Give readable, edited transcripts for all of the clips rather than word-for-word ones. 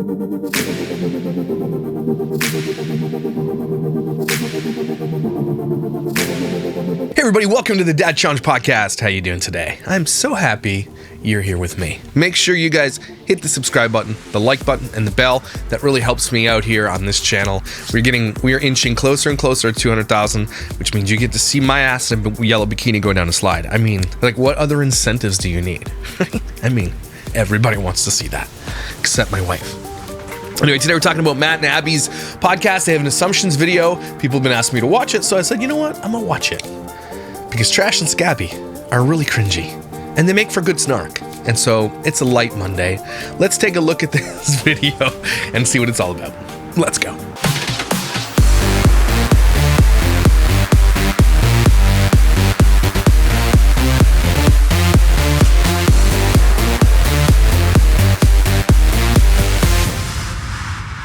Hey everybody, welcome to the Dad Challenge Podcast. How you doing today? I'm so happy you're here with me. Make sure you guys hit the subscribe button, the like button, and the bell. That really helps me out here on this channel. We are inching closer and closer to 200,000, which means you get to see my ass in a yellow bikini going down a slide. I mean, like, what other incentives do you need? I mean, everybody wants to see that, except my wife. Anyway, today we're talking about Matt and Abby's podcast. They have an assumptions video. People have been asking me to watch it, so I said, you know what? I'm gonna watch it. Because Trash and Scabby are really cringy, and they make for good snark. And so, it's a light Monday. Let's take a look at this video and see what it's all about. Let's go.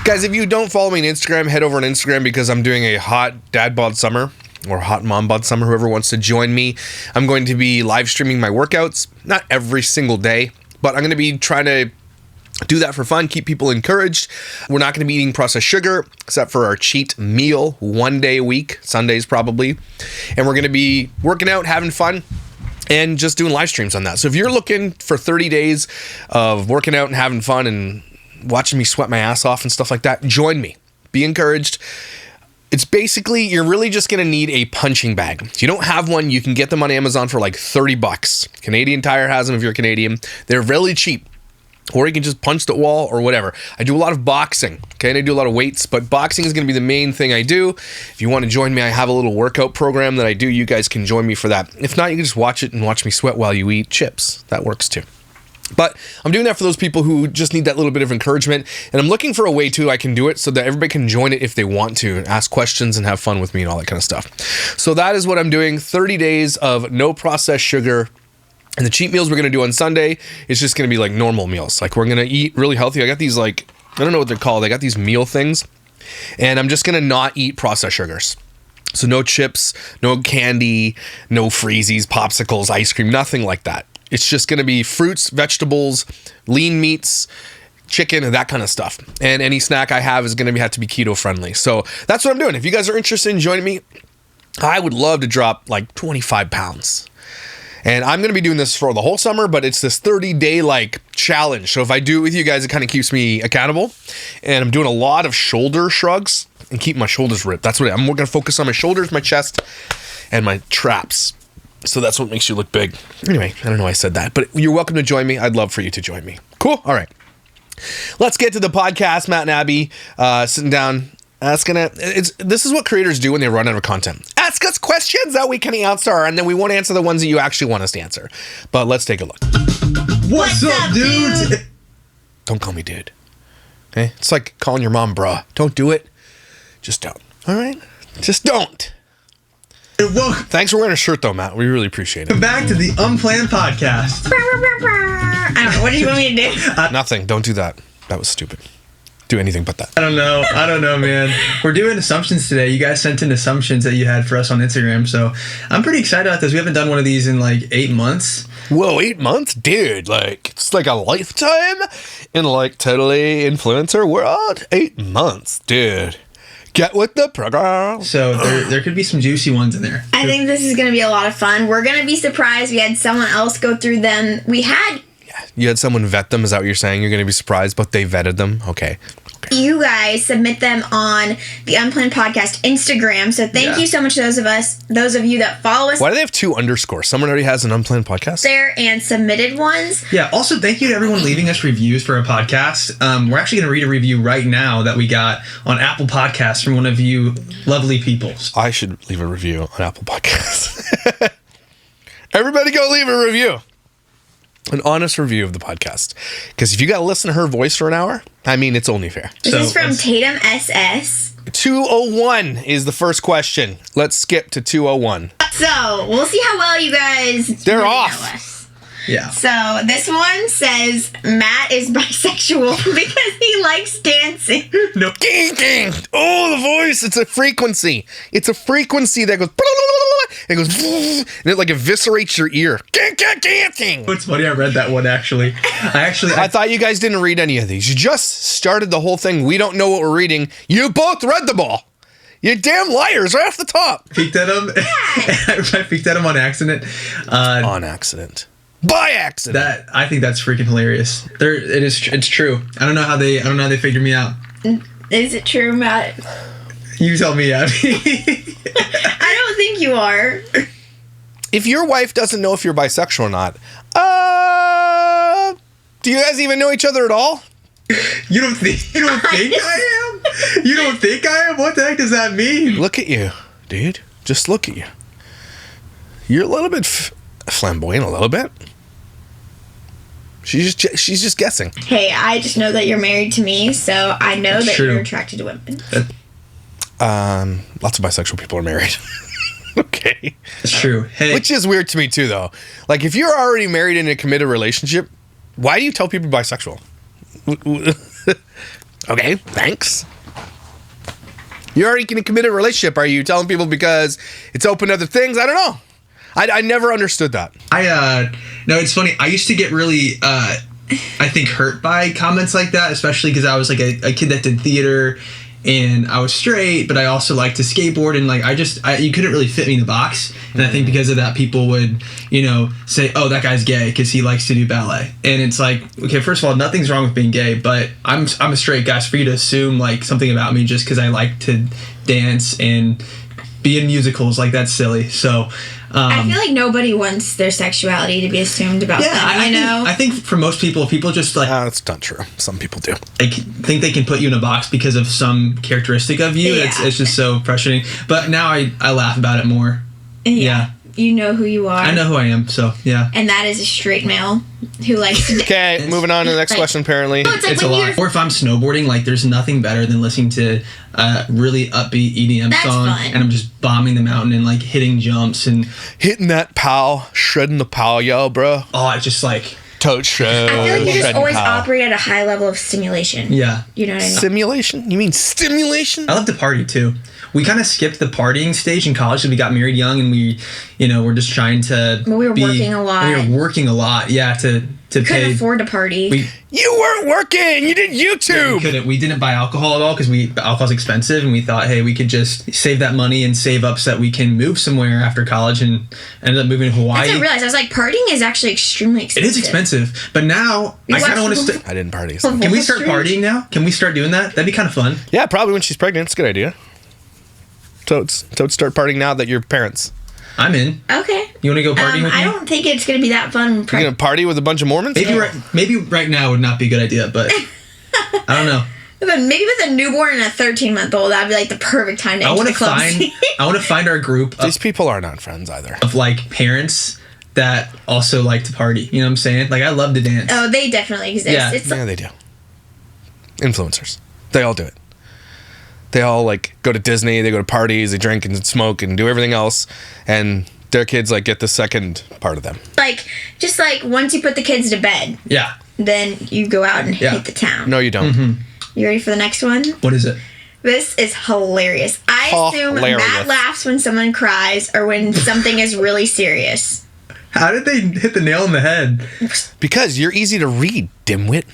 Guys, if you don't follow me on Instagram, head over on Instagram because I'm doing a hot dad bod summer, or hot mom bod summer, whoever wants to join me. I'm going to be live streaming my workouts, not every single day, but I'm going to be trying to do that for fun, keep people encouraged. We're not going to be eating processed sugar, except for our cheat meal, 1 day a week, Sundays probably. And we're going to be working out, having fun, and just doing live streams on that. So if you're looking for 30 days of working out and having fun and watching me sweat my ass off and stuff like that, join me. Be encouraged. It's basically, you're really just going to need a punching bag. If you don't have one, you can get them on Amazon for like $30. Canadian Tire has them if you're Canadian. They're really cheap. Or you can just punch the wall or whatever. I do a lot of boxing, okay, and I do a lot of weights, but boxing is going to be the main thing I do. If you want to join me, I have a little workout program that I do. You guys can join me for that. If not, you can just watch it and watch me sweat while you eat chips. That works too. But I'm doing that for those people who just need that little bit of encouragement, and I'm looking for a way I can do it so that everybody can join it if they want to, and ask questions and have fun with me and all that kind of stuff. So that is what I'm doing. 30 days of no processed sugar. And the cheat meals we're going to do on Sunday is just going to be like normal meals. Like, we're going to eat really healthy. I got these, like, I don't know what they're called. I got these meal things, and I'm just going to not eat processed sugars. So no chips, no candy, no freezies, popsicles, ice cream, nothing like that. It's just going to be fruits, vegetables, lean meats, chicken, and that kind of stuff. And any snack I have is going to have to be keto friendly. So that's what I'm doing. If you guys are interested in joining me, I would love to drop like 25 pounds. And I'm going to be doing this for the whole summer, but it's this 30-day like challenge. So if I do it with you guys, it kind of keeps me accountable. And I'm doing a lot of shoulder shrugs and keep my shoulders ripped. That's what I'm going to focus on: my shoulders, my chest, and my traps. So that's what makes you look big. Anyway, I don't know why I said that, but you're welcome to join me. I'd love for you to join me. Cool. All right. Let's get to the podcast. Matt and Abby sitting down, asking it. This is what creators do when they run out of content. Ask us questions that we can answer, and then we won't answer the ones that you actually want us to answer. But let's take a look. What's up, dude? Don't call me dude. Okay? It's like calling your mom bruh. Don't do it. Just don't. All right? Just don't. Thanks for wearing a shirt, though, Matt. We really appreciate it. Welcome back to the Unplanned Podcast. I don't know. What do you want me to do? Nothing. Don't do that. That was stupid. Do anything but that. I don't know, man. We're doing assumptions today. You guys sent in assumptions that you had for us on Instagram, so I'm pretty excited about this. We haven't done one of these in like 8 months. Whoa, 8 months? Dude, like, it's like a lifetime in like totally influencer world. 8 months, dude. Get with the program. So there could be some juicy ones in there. I think this is going to be a lot of fun. We're going to be surprised. We had someone else go through them. You had someone vet them? Is that what you're saying? You're going to be surprised, but they vetted them? Okay. You guys submit them on the Unplanned Podcast Instagram. So thank you so much to those of you that follow us. Why do they have 2 underscores? Someone already has an Unplanned Podcast there and submitted ones. Yeah. Also, thank you to everyone leaving us reviews for our podcast. We're actually going to read a review right now that we got on Apple Podcasts from one of you lovely people. I should leave a review on Apple Podcasts. Everybody go leave a review. An honest review of the podcast. Because if you got to listen to her voice for an hour, I mean, it's only fair. This is from Tatum SS. 201 is the first question. Let's skip to 201. So, we'll see how well you guys They're off. know us. Yeah. So this one says Matt is bisexual because he likes dancing. No. Oh, the voice. It's a frequency. It's a frequency that goes. It goes. And it like eviscerates your ear. It's funny. I read that one actually. I thought you guys didn't read any of these. You just started the whole thing. We don't know what we're reading. You both read them all. You damn liars right off the top. Peeked at him. I peeked at him on accident. On accident. By accident. I think that's freaking hilarious. It's true. I don't know how they figured me out. Is it true, Matt? You tell me, Abby. I don't think you are. If your wife doesn't know if you're bisexual or not, do you guys even know each other at all? You don't think I am? You don't think I am? What the heck does that mean? Look at you, dude. Just look at you. You're a little bit flamboyant, a little bit. She's just guessing. Hey, I just know that you're married to me, so I know That's that true. you're attracted to women. Lots of bisexual people are married. Okay. It's true. Hey. Which is weird to me too, though. Like, if you're already married in a committed relationship, why do you tell people bisexual? Okay, thanks. You're already in a committed relationship. Are you telling people because it's open to other things? I don't know. I never understood that. No, it's funny. I used to get really, I think, hurt by comments like that, especially because I was like a kid that did theater and I was straight, but I also liked to skateboard, and like you couldn't really fit me in the box. And I think because of that, people would, say, "Oh, that guy's gay because he likes to do ballet." And it's like, okay, first of all, nothing's wrong with being gay, but I'm a straight guy. So for you to assume like something about me just because I like to dance and be in musicals, like that's silly. So I feel like nobody wants their sexuality to be assumed about them. I think for most people just like that's not true. Some people do. They think they can put you in a box because of some characteristic of you. Yeah. It's just so frustrating. But now I laugh about it more. Yeah. You know who you are. I know who I am, so yeah. And that is a straight male who likes to... Okay, moving on to the next question, apparently. No, it's a lot. Or if I'm snowboarding, like there's nothing better than listening to a really upbeat EDM song. Fun. And I'm just bombing the mountain and like hitting jumps and... Hitting that pow, shredding the pow, yo, bro. Oh, it's just like... Toad shred. I feel like you just always operate at a high level of stimulation. Yeah. You know what I mean? Simulation? You mean stimulation? I love to party too. We kind of skipped the partying stage in college because we got married young and we, we're just trying to. But we were working a lot. We were working a lot, yeah, to couldn't afford to party. You weren't working. You did YouTube. Yeah, we didn't buy alcohol at all because alcohol's expensive, and we thought, hey, we could just save that money and save up so that we can move somewhere after college, and ended up moving to Hawaii. I didn't realize. I was like, partying is actually extremely expensive. It is expensive, but now I kind of want to. I didn't party. So. Can we start partying now? Can we start doing that? That'd be kind of fun. Yeah, probably when she's pregnant. It's a good idea. Toads start partying now that you're parents. I'm in. Okay. You want to go partying with me? I don't think it's going to be that fun. You're going to party with a bunch of Mormons? Maybe right now would not be a good idea, but I don't know. But maybe with a newborn and a 13-month-old, that'd be like the perfect time to enter the club scene. I want to find our group. These people are not friends either. Of like parents that also like to party. You know what I'm saying? Like I love to dance. Oh, they definitely exist. Yeah, yeah, they do. Influencers. They all do it. They all like go to Disney, they go to parties, they drink and smoke and do everything else, and their kids like get the second part of them. Like just like once you put the kids to bed, yeah, then you go out and hit the town. No, you don't. Mm-hmm. You ready for the next one? What is it? This is hilarious. I assume Matt laughs when someone cries or when something is really serious. How did they hit the nail on the head? Because you're easy to read, dimwit.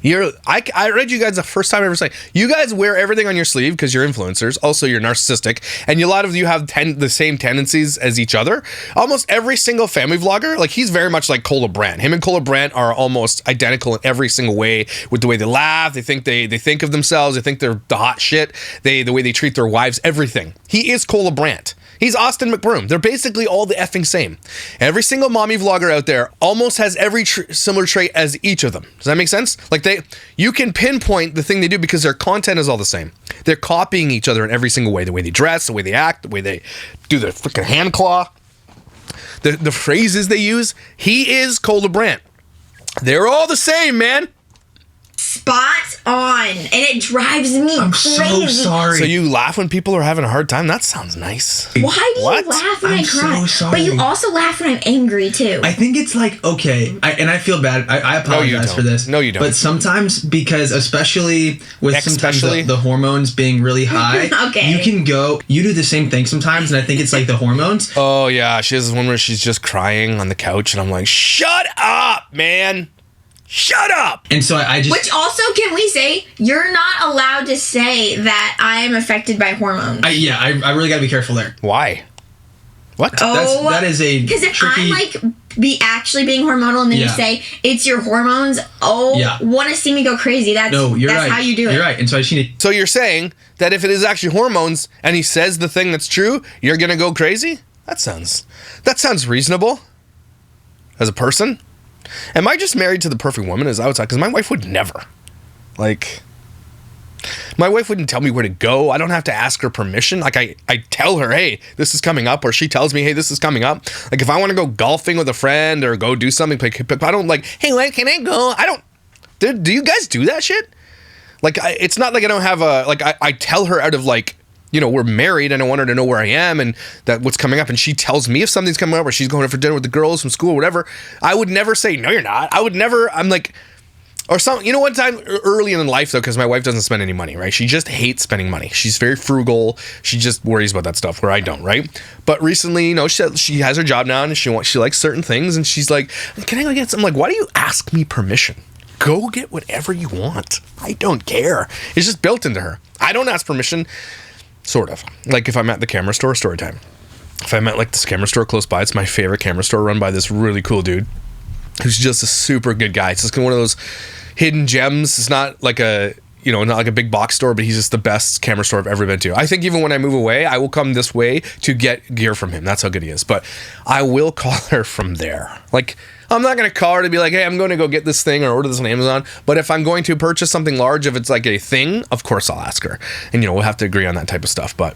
I read you guys the first time I ever saying you guys wear everything on your sleeve because you're influencers. Also, you're narcissistic, and a lot of you have the same tendencies as each other. Almost every single family vlogger, like he's very much like Cola Brandt. Him and Cola Brandt are almost identical in every single way. With the way they laugh, they think of themselves. They think they're the hot shit. The way they treat their wives, everything. He is Cola Brandt. He's Austin McBroom. They're basically all the effing same. Every single mommy vlogger out there almost has every similar trait as each of them. Does that make sense? Like you can pinpoint the thing they do because their content is all the same. They're copying each other in every single way. The way they dress, the way they act, the way they do their freaking hand claw, the phrases they use. He is Cola Brandt. They're all the same, man. Spot on. and it drives me I'm crazy. so sorry. So you laugh when people are having a hard time? That sounds nice. Why do What? you laugh when I I'm cry? so sorry. But you also laugh when I'm angry too. I think it's like, okay, and I feel bad. I apologize for this. No, you don't. But sometimes, because especially with sometimes Especially? the hormones being really high, Okay. you do the same thing sometimes, and I think it's like the hormones. Oh, yeah. She has this one where she's just crying on the couch, and I'm like, shut up, man. Shut up. And so I just... Which also, can we say, you're not allowed to say that I am affected by hormones. I really got to be careful there. Why? What? Oh, that is a because if tricky... I'm like actually being hormonal, and then you Yeah. say it's your hormones, want to see me go crazy? That's right. how you do it. You're right. And so I just need So you're saying that if it is actually hormones and he says the thing that's true, you're going to go crazy? That sounds reasonable. As a person? Am I just married to the perfect woman as outside? Because my wife would never. Like, my wife wouldn't tell me where to go. I don't have to ask her permission. Like, I tell her, hey, this is coming up. Or she tells me, hey, this is coming up. Like, if I want to go golfing with a friend or go do something, I don't like, hey, when can I go? I don't. Do you guys do that shit? Like, it's not like I don't have a, like, I tell her out of, like, you know, we're married and I want her to know where I am and that what's coming up. And she tells me if something's coming up or she's going out for dinner with the girls from school or whatever. I would never say, no, you're not. I would never, I'm like, or some, you know, one time early in life though, because my wife doesn't spend any money, right? She just hates spending money. She's very frugal. She just worries about that stuff where I don't, right? But recently, you know, she has her job now and she likes certain things. And she's like, can I go get some? I'm like, why do you ask me permission? Go get whatever you want. I don't care. It's just built into her. I don't ask permission. Sort of. Like if I'm at the camera store, story time. If I'm at like this camera store close by, it's my favorite camera store run by this really cool dude who's just a super good guy. It's just one of those hidden gems. It's not like a, you know, not like a big box store, but he's just the best camera store I've ever been to. I think even when I move away, I will come this way to get gear from him. That's how good he is. But I will call her from there. Like, I'm not going to call her to be like, hey, I'm going to go get this thing or order this on Amazon. But if I'm going to purchase something large, if it's like a thing, of course I'll ask her. And, you know, we'll have to agree on that type of stuff. But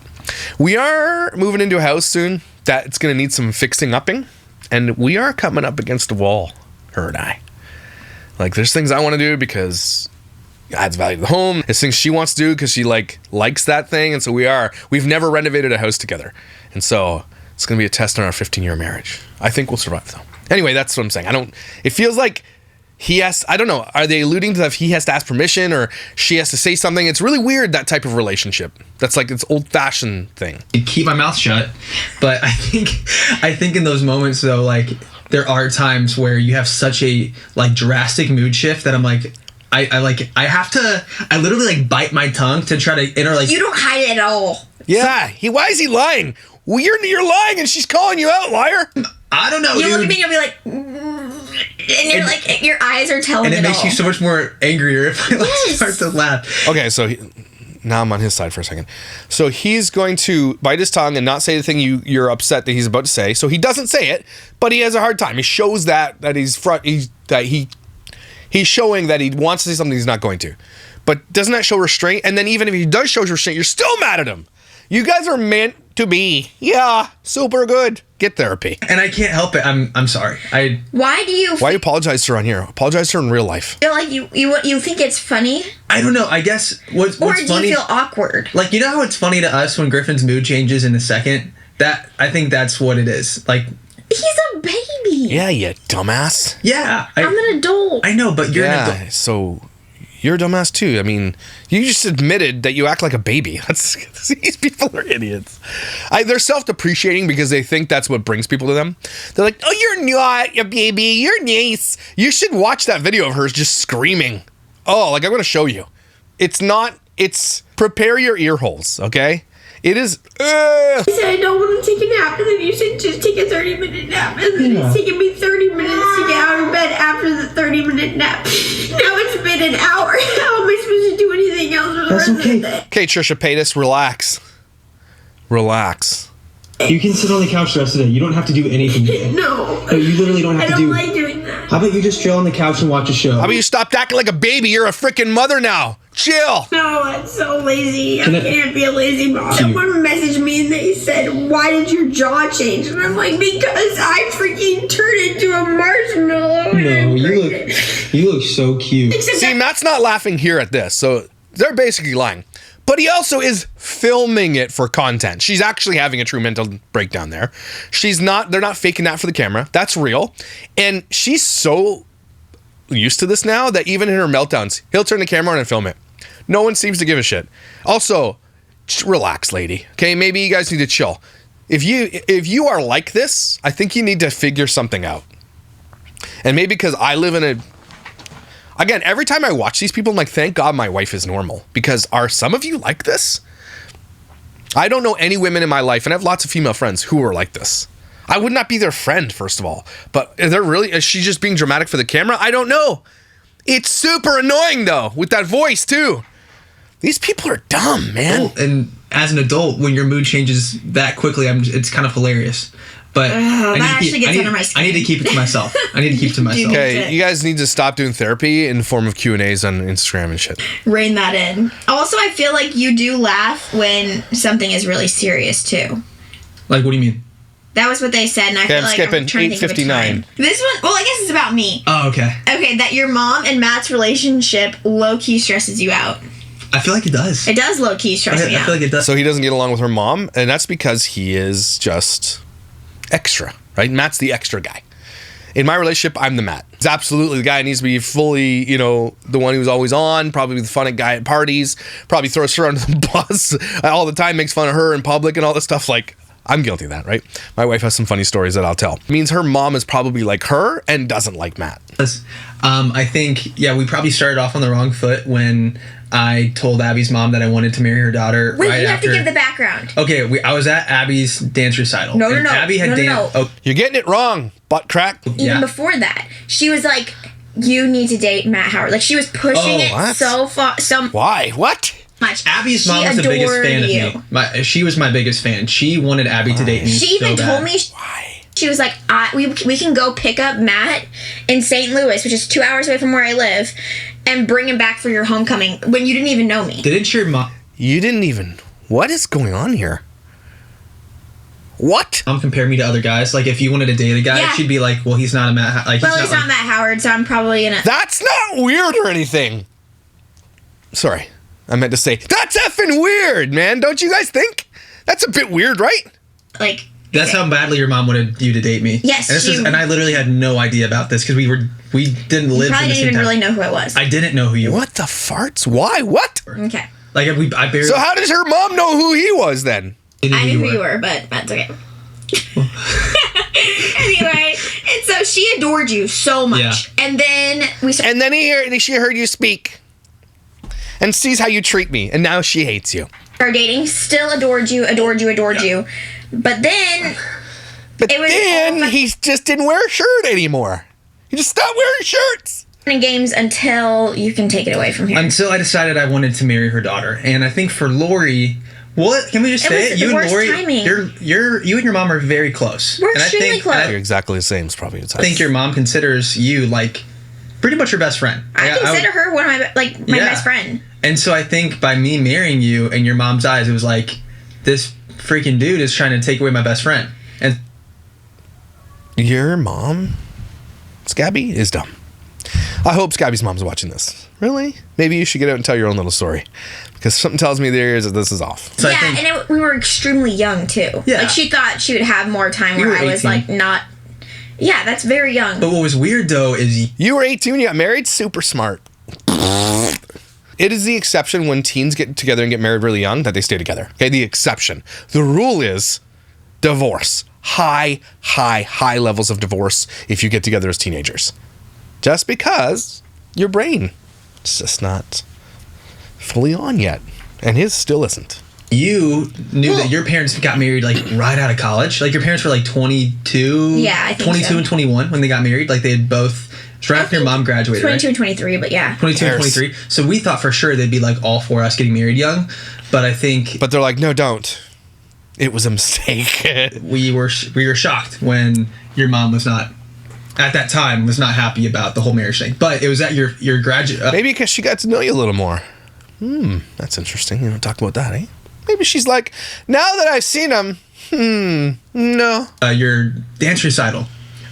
we are moving into a house soon that it's going to need some fixing upping. And we are coming up against a wall, her and I. Like, there's things I want to do because it adds value to the home. There's things she wants to do because she, like, likes that thing. And so we've never renovated a house together. And so it's going to be a test on our 15-year marriage. I think we'll survive, though. Anyway, that's what I'm saying. It feels like I don't know, are they alluding to that he has to ask permission or she has to say something? It's really weird, that type of relationship. That's like, it's old-fashioned thing. Keep my mouth shut. But I think in those moments though, like there are times where you have such a like drastic mood shift that I'm like, I literally like bite my tongue to try to like. You don't hide it at all. Yeah, why is he lying? Well, you're lying and she's calling you out, liar. I don't know, You dude. look at me and you'll be like, and you're like, your eyes are telling it all. And it makes you so much more angrier if I like start to laugh. Okay, so now I'm on his side for a second. So he's going to bite his tongue and not say the thing you're upset that he's about to say. So he doesn't say it, but he has a hard time. He shows that he's showing that he wants to say something he's not going to. But doesn't that show restraint? And then even if he does show restraint, you're still mad at him. You guys are meant to be. Yeah, super good. Get therapy. And I can't help it. I'm sorry. Why do you apologize to her on here? Apologize to her in real life. feel like you think it's funny? I don't know. I guess what's Or funny. do you feel awkward? Like, you know how it's funny to us when Griffin's mood changes in a second? I think that's what it is. Like, He's a baby. Yeah, you dumbass. yeah. I'm an adult. I know, but you're an adult. So you're a dumbass too. I mean, you just admitted that you act like a baby. These people are idiots. They're self-depreciating because they think that's what brings people to them. They're like, oh, you're not a baby. You're nice. You should watch that video of hers just screaming. Oh, like I'm going to show you. It's prepare your ear holes, okay? It is. He said, I don't want to take a nap, and then you said, just take a 30-minute nap. And then it's taken me 30 minutes to get out of bed after the 30-minute nap. Now it's been an hour. How am I supposed to do anything else for the rest of the day? Okay, Trisha Paytas, relax. Relax. You can sit on the couch the rest of the day. You don't have to do anything today. No. No, you literally don't have I to don't do. like doing that. How about you just chill on the couch and watch a show? How about you stop acting like a baby? You're a freaking mother now. Chill. No, I'm so lazy. I Can I- can't be a lazy mom. Someone messaged me and they said, why did your jaw change? And I'm like, because I freaking turned into a marshmallow. No, you look so cute. Except See, Matt's not laughing here at this. So they're basically lying. But he also is filming it for content. She's actually having a true mental breakdown there. They're not faking that for the camera. That's real. And she's so used to this now that even in her meltdowns, he'll turn the camera on and film it. No one seems to give a shit. Also, just relax, lady. Okay, maybe you guys need to chill. If you are like this, I think you need to figure something out. And maybe because I live in a... Again, every time I watch these people, I'm like, thank God my wife is normal. Because are some of you like this? I don't know any women in my life, and I have lots of female friends who are like this. I would not be their friend, first of all. But is she just being dramatic for the camera? I don't know. It's super annoying, though, with that voice, too. These people are dumb, man. And as an adult, when your mood changes that quickly, it's kind of hilarious. But that actually gets under my skin. I need to keep it to myself. Okay, you guys need to stop doing therapy in the form of Q&As on Instagram and shit. Rein that in. Also, I feel like you do laugh when something is really serious, too. Like, what do you mean? That was what they said, and I feel I'm like skipping I'm trying to think of a 8:59. time. This one, well, I guess it's about me. Oh, okay. Okay, that your mom and Matt's relationship low-key stresses you out. I feel like it does. It does low-key stress me out. I feel like it does. So he doesn't get along with her mom, and that's because he is just extra, right? Matt's the extra guy. In my relationship, I'm the Matt. He's absolutely the guy who needs to be fully, the one who's always on, probably the fun guy at parties, probably throws her under the bus all the time, makes fun of her in public and all this stuff. Like, I'm guilty of that, right? My wife has some funny stories that I'll tell. It means her mom is probably like her and doesn't like Matt. I think, we probably started off on the wrong foot when I told Abby's mom that I wanted to marry her daughter. Wait, right you have after. to give the background. Okay, I was at Abby's dance recital. No. Abby had No. Oh, You're getting it wrong, butt crack. Even before that, she was like, you need to date Matt Howard. Like, she was pushing it what? so far, so Why? What? much. Abby's She mom was the biggest adored fan you. of me. She was my biggest fan. She wanted Abby to date me. She even so told bad. me... Why? She was like, we can go pick up Matt in St. Louis, which is 2 hours away from where I live, and bring him back for your homecoming when you didn't even know me. Didn't your mom... You didn't even... What is going on here? What? Mom compared me to other guys. Like, if you wanted to date a guy, Yeah. she'd be like, well, he's not a Matt... Like, Well, he's not Matt Howard, so I'm probably gonna... That's not weird or anything. Sorry. I meant to say, that's effing weird, man. Don't you guys think? That's a bit weird, right? Like... That's how badly your mom wanted you to date me. Yes, and I literally had no idea about this because we didn't live. Probably in the didn't same even town. really know who it was. I didn't know who you were. What the farts? Why? What? Okay. Like I barely. So how does her mom know who he was then? knew I knew who you were, but that's okay. Anyway, and so she adored you so much. Yeah. And then we started... And then she heard you speak and sees how you treat me, and now she hates you. Our dating, still adored you. But then But it was then he just didn't wear a shirt anymore. He just stopped wearing shirts. in games until you can take it away from here. Until I decided I wanted to marry her daughter, and I think for Lori, what can we just say? was You the and worst Lori, timing. you and your mom are very close. We're and extremely close. You're exactly the same. It's probably I think your mom considers you like pretty much her best friend. I consider her one of my my Yeah. best friend. And so I think by me marrying you in your mom's eyes, it was like, this freaking dude is trying to take away my best friend. And Your mom, Scabby, is dumb. I hope Scabby's mom's watching this. Really? Maybe you should get out and tell your own little story. Because something tells me there is that this is off. so I Yeah, think, and we were extremely young too. Yeah. Like she thought she would have more time You where were I was 18. like not. Yeah, that's very young. but what was weird though is You were 18 when you got married? Super smart. It is the exception when teens get together and get married really young that they stay together. Okay, the exception. The rule is divorce. High levels of divorce if you get together as teenagers. Just because your brain is just not fully on yet. And his still isn't. you knew that your parents got married like right out of college. Like your parents were like 22, Yeah, I think 22 so. and 21 when they got married. Like they had both, it's right after your mom graduated, 22 right? and 23, but yeah. 22 and Cares. 23. So we thought for sure they'd be like all four of us getting married young. But I think But they're like, no, don't. It was a mistake. we were shocked when your mom was not, at that time, was not happy about the whole marriage thing. But it was at your graduate. Maybe because she got to know you a little more. That's interesting. You don't talk about that, eh? Maybe she's like, now that I've seen him, no. Your dance recital.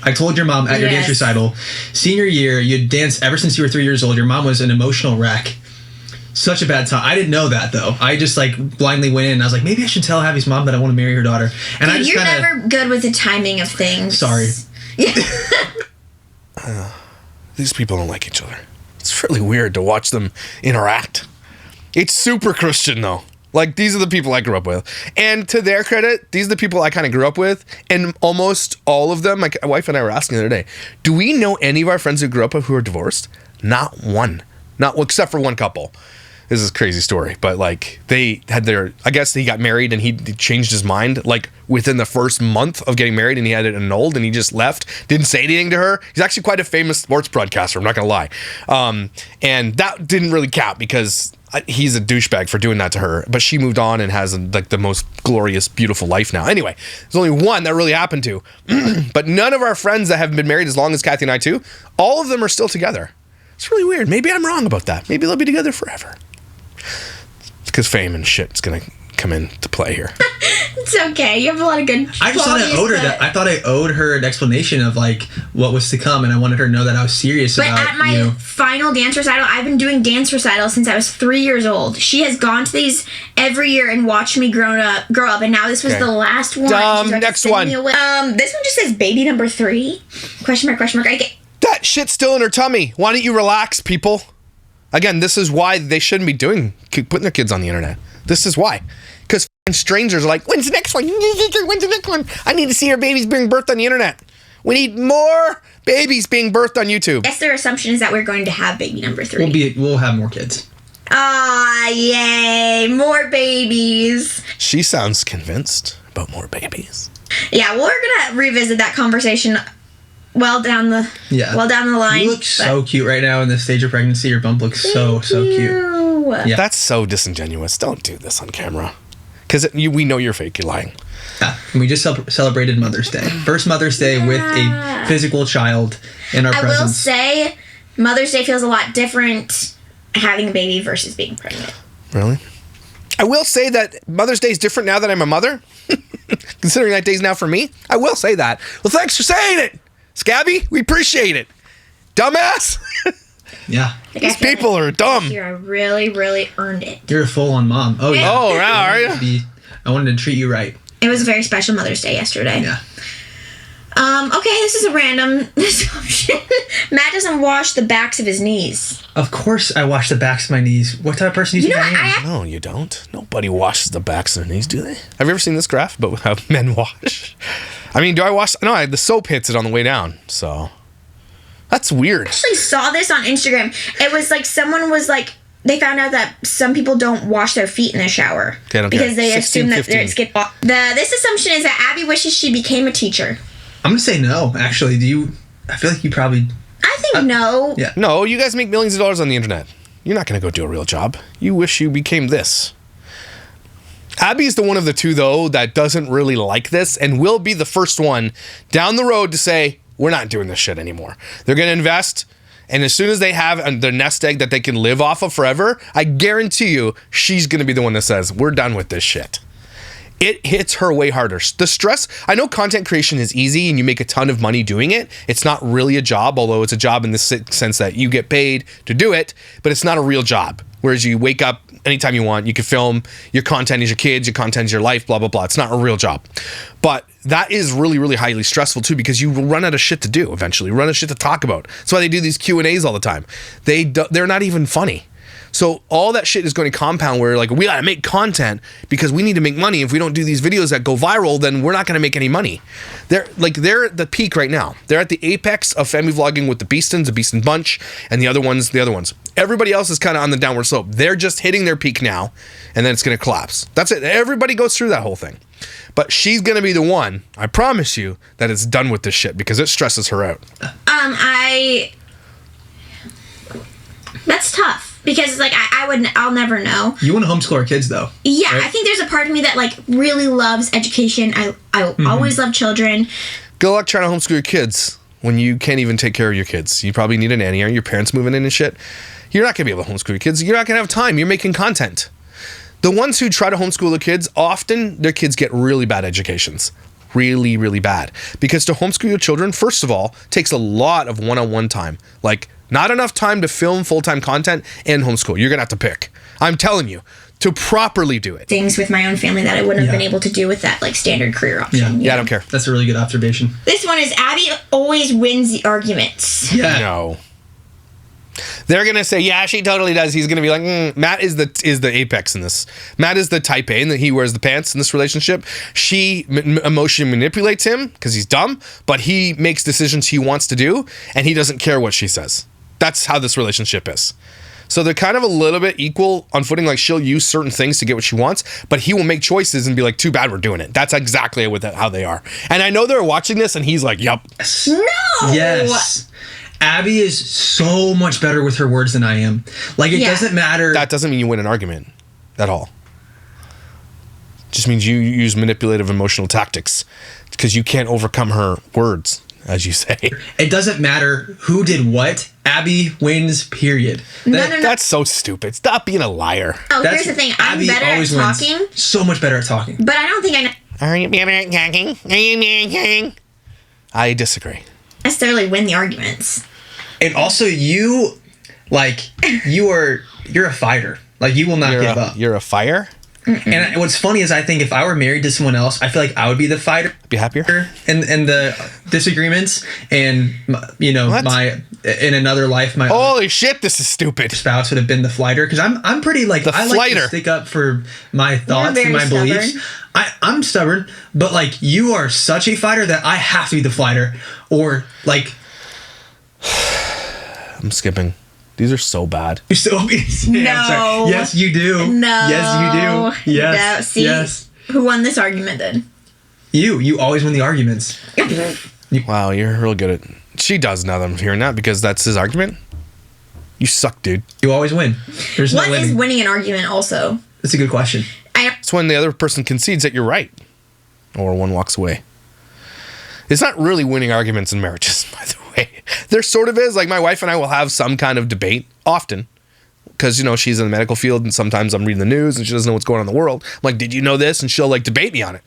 I told your mom at your dance Yes. recital, senior year, you'd danced ever since you were 3 years old. Your mom was an emotional wreck. Such a bad time. I didn't know that though. I just like blindly went in and I was like, maybe I should tell Abby's mom that I want to marry her daughter. And I Dude, just you're kinda, never good with the timing of things. Sorry. Yeah. These people don't like each other. It's really weird to watch them interact. It's super Christian though. Like, these are the people I grew up with. And to their credit, these are the people I kind of grew up with. And almost all of them, my wife and I were asking the other day, do we know any of our friends who grew up with who are divorced? Not one. Not well, except for one couple. This is a crazy story. But, like, they had I guess he got married and he changed his mind, like, within the first month of getting married, and he had it annulled and he just left. Didn't say anything to her. He's actually quite a famous sports broadcaster, I'm not going to lie. And that didn't really count because he's a douchebag for doing that to her, but she moved on and has like the most glorious, beautiful life now. Anyway, there's only one that really happened to, but none of our friends that have been married as long as Kathy and I too, all of them are still together. It's really weird. Maybe I'm wrong about that. Maybe they'll be together forever. It's because fame and shit's gonna come into play here. It's okay. You have a lot of good. I just thought I owed her that. I thought I owed her an explanation of like what was to come, and I wanted her to know that I was serious But about at my final dance recital, I've been doing dance recitals since I was 3 years old. She has gone to these every year and watched me grow up, and now this was Okay. the last one. Next one. This one just says baby number 3? Question mark, question mark. That shit's still in her tummy. Why don't you relax, people? Again, this is why they shouldn't be putting their kids on the internet. This is why. Because strangers are like, when's the next one? When's the next one? I need to see our babies being birthed on the internet. We need more babies being birthed on YouTube. Yes, their assumption is that we're going to have baby number 3. We'll have more kids. Ah, yay, more babies. She sounds convinced about more babies. Yeah, we're gonna revisit that conversation well down the line. You look so cute right now in this stage of pregnancy. Your bump looks so cute. Yeah. That's so disingenuous. Don't do this on camera. Because we know you're fake. You're lying. Yeah. And we just celebrated Mother's Day. First Mother's Day with a physical child in our presence. I will say, Mother's Day feels a lot different having a baby versus being pregnant. Really? I will say that Mother's Day is different now that I'm a mother. Considering that day's now for me. I will say that. Well, thanks for saying it, Scabby. We appreciate it. Dumbass. Yeah. These people are dumb. Here, I really, really earned it. You're a full-on mom. Oh, yeah. Oh, wow, are you? I wanted to treat you right. It was a very special Mother's Day yesterday. Yeah. Okay, this is a random assumption. Matt doesn't wash the backs of his knees. Of course I wash the backs of my knees. What type of person uses my hands? No, you don't. Nobody washes the backs of their knees, do they? Have you ever seen this graph about how men wash? I mean, do I wash? No, the soap hits it on the way down, so... That's weird. I actually saw this on Instagram. It was like someone was like, they found out that some people don't wash their feet in the shower because they 16, assume that 15. it's get off. This assumption is that Abby wishes she became a teacher. I'm going to say no, actually. I feel like you probably... I think no. Yeah. No, you guys make millions of dollars on the internet. You're not going to go do a real job. You wish you became this. Abby's the one of the two, though, that doesn't really like this and will be the first one down the road to say, we're not doing this shit anymore. They're going to invest, and as soon as they have their nest egg that they can live off of forever, I guarantee you she's going to be the one that says, we're done with this shit. It hits her way harder. The stress, I know content creation is easy and you make a ton of money doing it. It's not really a job, although it's a job in the sense that you get paid to do it, but it's not a real job. Whereas you wake up anytime you want, you can film, your content is your kids, your content is your life, blah, blah, blah. It's not a real job. But that is really, really highly stressful too, because you run out of shit to do eventually, run out of shit to talk about. That's why they do these Q&As all the time. They're not even funny. So all that shit is going to compound where like, we gotta make content because we need to make money. If we don't do these videos that go viral, then we're not gonna make any money. They're at the peak right now. They're at the apex of family vlogging with the Beaston Bunch, and the other ones. Everybody else is kind of on the downward slope. They're just hitting their peak now, and then it's gonna collapse. That's it. Everybody goes through that whole thing. But she's gonna be the one, I promise you, that is done with this shit because it stresses her out. That's tough. Because it's like I'll never know. You want to homeschool our kids though. Yeah, right? I think there's a part of me that like really loves education. I always love children. Good luck trying to homeschool your kids when you can't even take care of your kids. You probably need a nanny. Aren't your parents moving in and shit? You're not gonna be able to homeschool your kids. You're not gonna have time. You're making content. The ones who try to homeschool their kids, often their kids get really bad educations. Really, really bad. Because to homeschool your children, first of all, takes a lot of one-on-one time. Like Not enough time to film full-time content and homeschool. You're going to have to pick. I'm telling you, to properly do it. Things with my own family that I wouldn't have been able to do with that like standard career option. Yeah, I don't care. That's a really good observation. This one is Abby always wins the arguments. Yeah. No. They're gonna say, yeah, she totally does. He's gonna be like, Matt is the apex in this. Matt is the type A, and that he wears the pants in this relationship. She emotionally manipulates him because he's dumb, but he makes decisions he wants to do, and he doesn't care what she says. That's how this relationship is. So they're kind of a little bit equal on footing. Like, she'll use certain things to get what she wants, but he will make choices and be like, too bad we're doing it. That's exactly how they are. And I know they're watching this, and he's like, yup. No. Yes. Abby is so much better with her words than I am. Like, it doesn't matter. That doesn't mean you win an argument at all. Just means you use manipulative emotional tactics because you can't overcome her words, as you say. It doesn't matter who did what. Abby wins, period. No. That's so stupid. Stop being a liar. Oh, here's the thing. I'm Abby better at always talking. wins. So much better at talking. But I don't think I Are you better at talking? Are you better at talking? I disagree. necessarily win the arguments. And also, you're a fighter. Like, you will not give up. You're a fire? And what's funny is I think if I were married to someone else, I feel like I would be the fighter. Be happier? in the disagreements, and What? in another life, my Holy shit, this is stupid. spouse would have been the fighter, because I'm pretty like The I like flighter. to stick up for my thoughts very and my stubborn. beliefs. I'm stubborn, but like, you are such a fighter that I have to be the fighter, or like, I'm skipping. These are so bad. you still want me to say it? I'm sorry. No. Yes, you do. No. Yes, you do. Yes. No. See, Yes. who won this argument then? You always win the arguments. Wow, you're real good at... She does now that I'm hearing that, because that's his argument. You suck, dude. You always win. There's What no is winning. winning an argument also? That's a good question. It's when the other person concedes that you're right. Or one walks away. It's not really winning arguments in marriages, by the way. There sort of is. Like, my wife and I will have some kind of debate, often. Because, she's in the medical field, and sometimes I'm reading the news, and she doesn't know what's going on in the world. I'm like, did you know this? And she'll, debate me on it.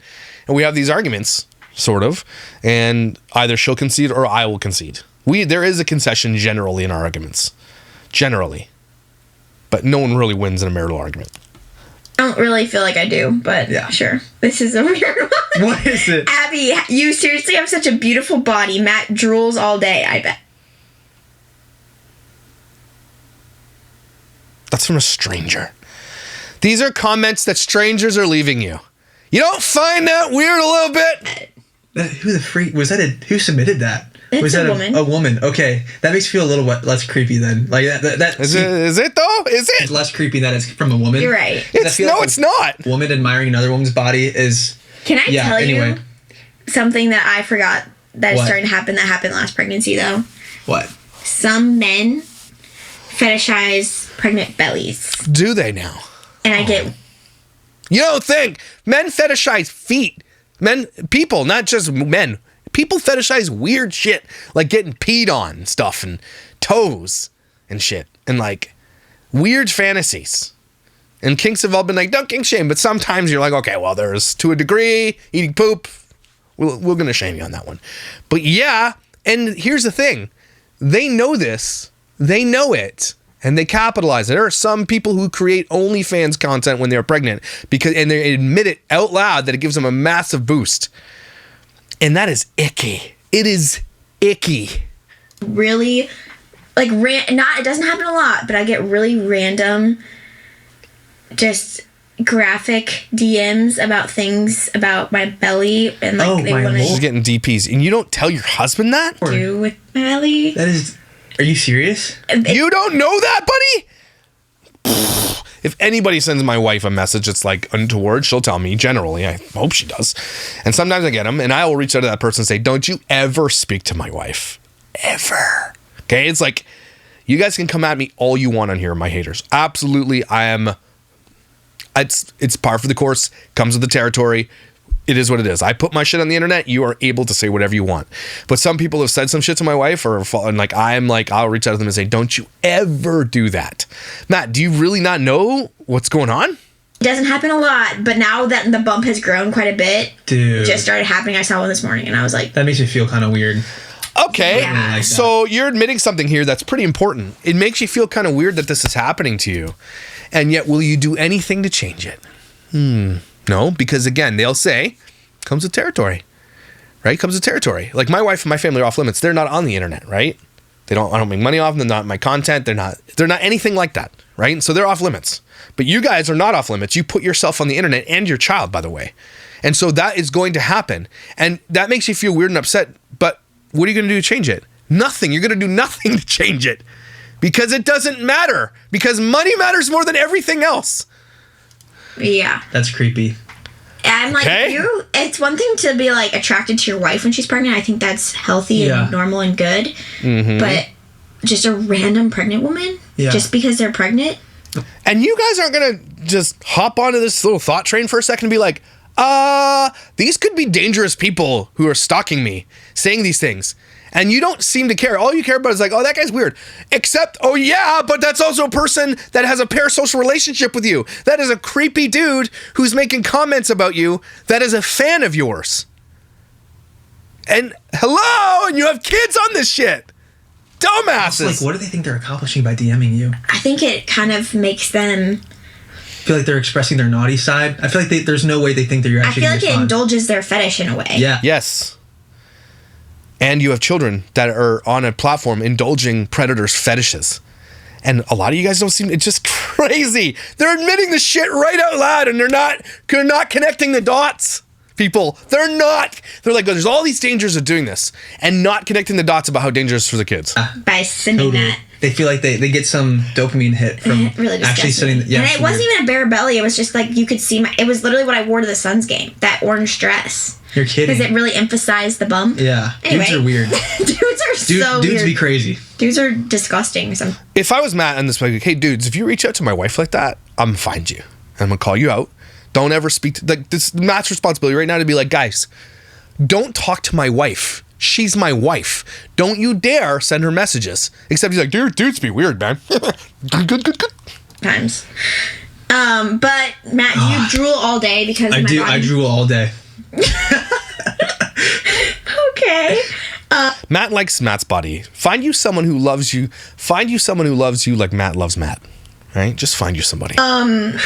And we have these arguments, sort of. And either she'll concede or I will concede. There is a concession generally in our arguments. Generally. But no one really wins in a marital argument. I don't really feel like I do, but Yeah. sure. This is a weird one. What is it? Abby, you seriously have such a beautiful body. Matt drools all day, I bet. That's from a stranger. These are comments that strangers are leaving you. You don't find that weird a little bit? Who the freak was that? Who submitted that? It's was a that woman. A woman? Okay, that makes me feel a little less creepy then. Like that Is it though? Is It's it? less creepy that it's from a woman. You're right. It's not. A woman admiring another woman's body is. Can I tell anyway. you something that I forgot that is What? starting to happen that happened last pregnancy, though? What? Some men fetishize pregnant bellies. Do they now? And I get... You don't think men fetishize feet? People, not just men. People fetishize weird shit, like getting peed on and stuff, and toes and shit, and weird fantasies. And kinks have all been don't kink shame, but sometimes you're like, okay, well, there's to a degree, eating poop. We're gonna shame you on that one. But yeah, and here's the thing. They know this. They know it. And they capitalize it. There are some people who create OnlyFans content when they're pregnant and they admit it out loud that it gives them a massive boost. And that is icky. It is icky. really it doesn't happen a lot, but I get really random just graphic DMs about things about my belly and Oh, they my want She's to getting DPs. And you don't tell your husband that? do with my belly. That is. Are you serious? You don't know that, buddy? If anybody sends my wife a message that's untoward, she'll tell me. Generally, I hope she does. And sometimes I get them, and I will reach out to that person and say, don't you ever speak to my wife. Ever. Okay? It's you guys can come at me all you want on here, my haters. Absolutely, it's par for the course. Comes with the territory. It is what it is. I put my shit on the internet. You are able to say whatever you want. But some people have said some shit to my wife, I'll reach out to them and say, don't you ever do that. Matt, do you really not know what's going on? It doesn't happen a lot, but now that the bump has grown quite a bit, Dude. it just started happening. I saw one this morning and I was like, That makes me feel kind of weird. Okay, Yeah. I really like that. so you're admitting something here that's pretty important. It makes you feel kind of weird that this is happening to you, and yet will you do anything to change it? No, because again, they'll say, comes with territory, right? Comes with territory. Like my wife and my family are off limits. They're not on the internet, right? I don't make money off them. They're not my content. They're not anything like that, right? So they're off limits. But you guys are not off limits. You put yourself on the internet and your child, by the way. And so that is going to happen. And that makes you feel weird and upset. But what are you going to do to change it? Nothing. You're going to do nothing to change it because it doesn't matter, because money matters more than everything else. Yeah. That's creepy. I'm like, Okay. it's one thing to be like attracted to your wife when she's pregnant. I think that's healthy Yeah. and normal and good. But just a random pregnant woman, Yeah. just because they're pregnant. And you guys aren't going to just hop onto this little thought train for a second and be like, these could be dangerous people who are stalking me, saying these things. And you don't seem to care. All you care about is like, oh, that guy's weird. Except, oh yeah, but that's also a person that has a parasocial relationship with you. That is a creepy dude who's making comments about you that is a fan of yours. And hello, and you have kids on this shit. Dumbasses. Like, what do they think they're accomplishing by DMing you? I think it kind of makes them. I feel like they're expressing their naughty side. I feel like there's no way they think that you're I actually feel going like to it respond. indulges their fetish in a way. Yeah. Yes. And you have children that are on a platform indulging predators' fetishes. And a lot of you guys don't seem, it's just crazy. They're admitting the shit right out loud and they're not connecting the dots. People, they're not. They're like, there's all these dangers of doing this and not connecting the dots about how dangerous for the kids. By sending Totally. that. They feel like they get some dopamine hit from Really actually disgusting. sending. Yeah, and it's it wasn't weird. even a bare belly. It was just like you could see it was literally what I wore to the Suns game. That orange dress. You're kidding. Because it really emphasized the bump. Yeah. Anyway. Dudes are weird. Dudes are so Dudes weird. be crazy. Dudes are disgusting. If I was Matt and this, like, hey, dudes, if you reach out to my wife like that, I'm gonna find you. I'm gonna call you out. Don't ever speak to, like, this is Matt's responsibility right now to be like, guys, don't talk to my wife. She's my wife. Don't you dare send her messages. Except he's like, dudes be weird, man. good. Times. But Matt, do you drool all day because I of my do. body? I drool all day. Okay. Matt likes Matt's body. Find you someone who loves you. Find you someone who loves you like Matt loves Matt. Right? Just find you somebody. And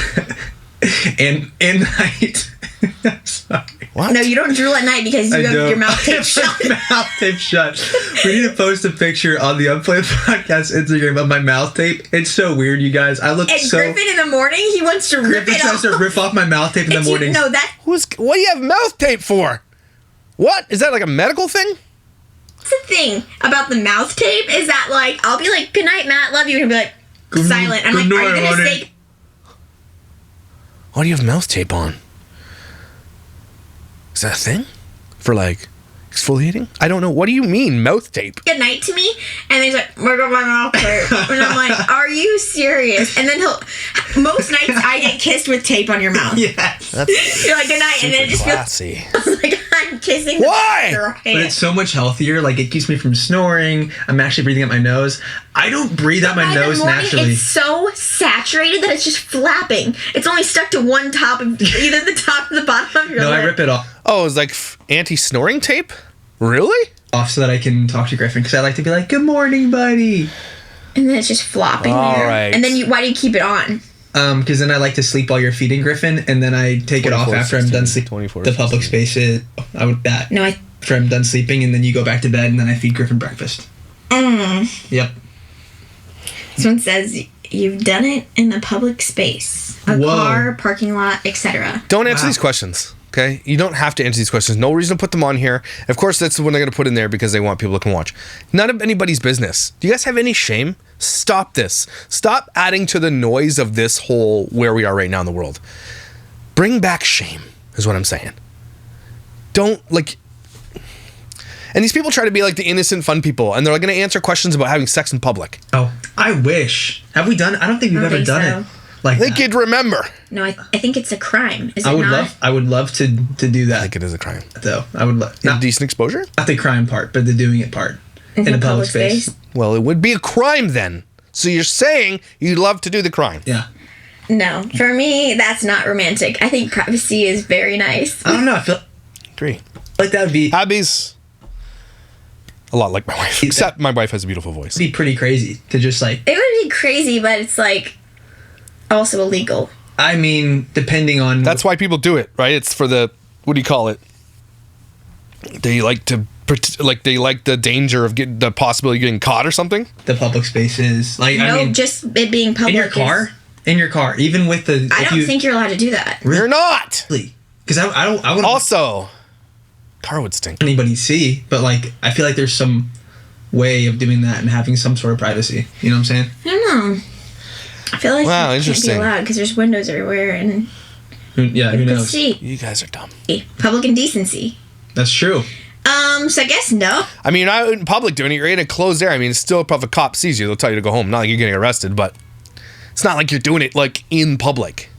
night. Sorry. What? No, you don't drool at night because you have your mouth taped shut. Mouth tape shut. We need to post a picture on the Unplayed Podcast Instagram of my mouth tape. It's so weird, you guys. I look And so. Griffin in the morning, he wants to rip Griffin it tries off. to rip off my mouth tape in the It's- morning. No, that What do you have mouth tape for? What? Is that like a medical thing? That's the thing about the mouth tape is that, like, I'll be like, good night, Matt, love you, and he'll be like, silent. I'm like, good are you night, gonna honey. say Why do you have mouth tape on? Is that a thing? For like exfoliating? I don't know. What do you mean, mouth tape? good night to me? And then he's like, where got my mouth tape? And I'm like, are you serious? And then most nights I get kissed with tape on your mouth. Yes. That's You're like, good night, and then it just classy. feels like I'm kissing the Why? back of your But hand. it's so much healthier. Like, it keeps me from snoring. I'm actually breathing out my nose. I don't breathe out my By the nose morning, naturally. it's so saturated that it's just flapping. It's only stuck to one top of either the top or the bottom of your No, lip. I rip it off Oh, it's like anti-snoring tape? Really? so that I can talk to Griffin, because I like to be like, good morning, buddy. And then it's just flopping All there. right. And then why do you keep it on? Because then I like to sleep while you're feeding Griffin, and then I take it off 24, after I'm done 16, sleeping. 24, The public 16. space, I would that. No, After I'm done sleeping, and then you go back to bed, and then I feed Griffin breakfast. Yep. This one says you've done it in the public space, a Whoa. car, parking lot, etc. Don't answer Wow. these questions. Okay? You don't have to answer these questions. No reason to put them on here. Of course, that's the one they're going to put in there because they want people to come watch. None of anybody's business. Do you guys have any shame? Stop this. Stop adding to the noise of this whole where we are right now in the world. Bring back shame, is what I'm saying. Don't, like... And these people try to be like the innocent, fun people, and they're going to answer questions about having sex in public. Oh, I wish. Have we done it? I don't think we've I don't ever think done so. it. Like They that. could remember. No, I think it's a crime. Is it I would not? love to do I that, think it is a crime. though. I would love not Indecent exposure? the crime part, but the doing it part In in the a public public space. space? Well, it would be a crime then. So you're saying you'd love to do the crime. Yeah. No, for me, that's not romantic. I think privacy is very nice. I don't know. I feel Agree. like that would be. Abby's. A lot like my wife. Except my wife has a beautiful voice. It'd be pretty crazy to just like. It would be crazy, but it's like also illegal. I mean, depending on. That's why people do it, right? It's for the, what do you call it? They like to, they like the danger of getting, the possibility of getting caught or something. The public spaces. Like, No, I mean, just it being public. in your car? In your car. Even with the. I don't think you're allowed to do that. You're not! Because I wouldn't Also, car would stink. anybody see, but like, I feel like there's some way of doing that and having some sort of privacy. You know what I'm saying? I don't know. I feel like Wow, it can't be interesting. allowed because there's windows everywhere and Who you knows? see You guys are dumb. public indecency. That's true. So I guess no. I mean, you're not in public doing it. You're in a closed area. I mean, still, if a cop sees you, they'll tell you to go home. Not like you're getting arrested, but it's not like you're doing it like in public.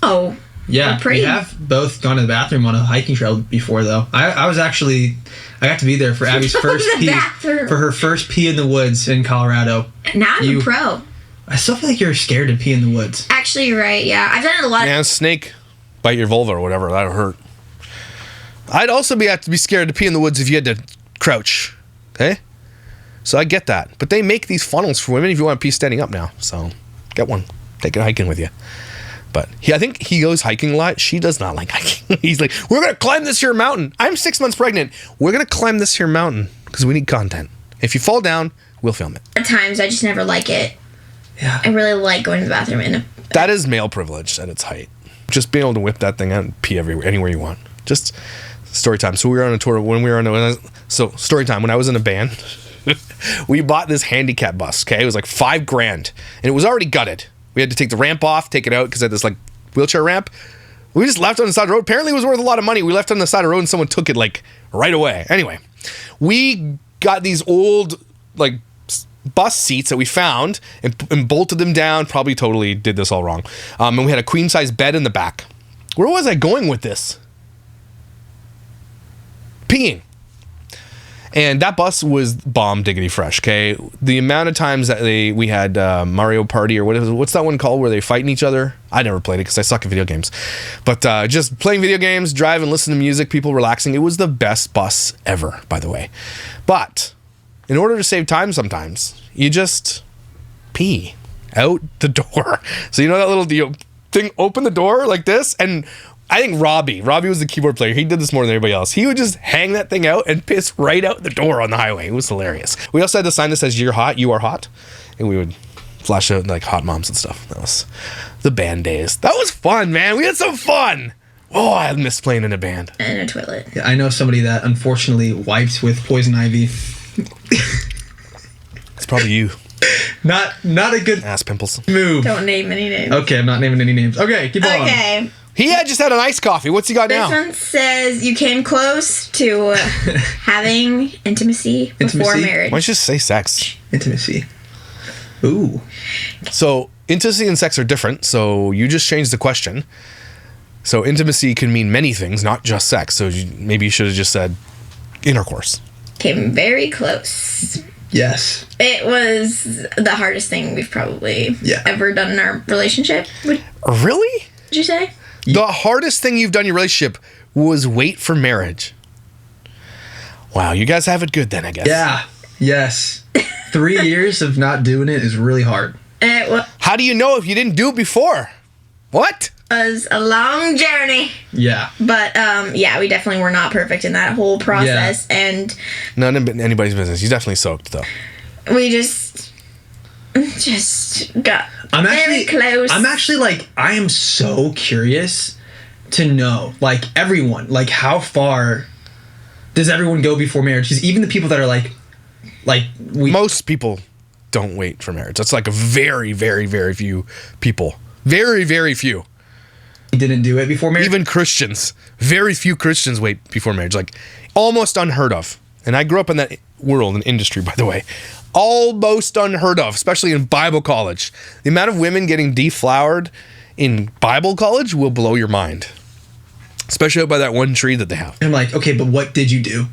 Oh, Yeah, pretty. we have both gone to the bathroom on a hiking trail before, though. I was actually, I got to be there for Abby's first The pee, bathroom. for her first pee in the woods in Colorado. now I'm You- a pro. I still feel like you're scared to pee in the woods. Actually, you're right. Yeah, I've done it a lot. Man, snake bite your vulva or whatever. That'll hurt. I'd also have to be scared to pee in the woods if you had to crouch. Okay? So I get that. But they make these funnels for women if you want to pee standing up now. So get one. Take it hiking with you. But I think he goes hiking a lot. She does not like hiking. He's like, we're going to climb this here mountain. I'm 6 months pregnant. We're going to climb this here mountain because we need content. If you fall down, we'll film it. At times, I just never like it. Yeah. I really like going to the bathroom in a. That is male privilege at its height. Just being able to whip that thing out and pee anywhere you want. Just story time. So we were on a tour story time. When I was in a band, we bought this handicap bus. Okay, it was like $5,000, and it was already gutted. We had to take the ramp off, take it out because it had this like wheelchair ramp. We just left it on the side of the road. Apparently, it was worth a lot of money. We left it on the side of the road, and someone took it like right away. Anyway, we got these old like bus seats that we found and bolted them down. Probably totally did this all wrong. And we had a queen size bed in the back. Where was I going with this? Peeing. And that bus was bomb diggity fresh. Okay, the amount of times that we had Mario Party or what's that one called where they fighting each other? I never played it because I suck at video games. But just playing video games, driving, listening to music, people relaxing. It was the best bus ever, by the way. But in order to save time, sometimes you just pee out the door. So you know that little thing, open the door like this, and I think Robbie was the keyboard player. He did this more than anybody else. He would just hang that thing out and piss right out the door on the highway. It was hilarious. We also had the sign that says "You're hot, you are hot," and we would flash out like hot moms and stuff. That was the band days. That was fun, man. We had some fun. Oh, I miss playing in a band. in a toilet. Yeah, I know somebody that unfortunately wiped with poison ivy. It's probably you. Not a good Ass pimples. move. Don't name any names. Okay, I'm not naming any names. Okay, keep on. Okay. He had just had an iced coffee. What's he got This now? one says you came close to having intimacy before Intimacy? marriage. Why don't you just say sex? Intimacy. Ooh. So intimacy and sex are different. So you just changed the question. So intimacy can mean many things, not just sex. So maybe you should have just said intercourse. Came very close. Yes. It was the hardest thing we've probably ever done in our relationship. Would Really? you say? The hardest thing you've done in your relationship was wait for marriage. Wow, you guys have it good then, I guess. Yeah. Yes. 3 years of not doing it is really hard. It How do you know if you didn't do it before? What? was a long journey. Yeah. But yeah, we definitely were not perfect in that whole process. And None of anybody's business. He's definitely soaked, though. we just got very close. I'm actually like, I am so curious to know, like, everyone, like, how far does everyone go before marriage? Because even the people that are like Most people don't wait for marriage. That's like a very, very, very few people. Very, very few. didn't do it before marriage. Even Christians. Very few Christians wait before marriage. Like, almost unheard of. And I grew up in that world and industry, by the way. Almost unheard of, especially in Bible college. The amount of women getting deflowered in Bible college will blow your mind. Especially out by that one tree that they have. I'm like, okay, but what did you do?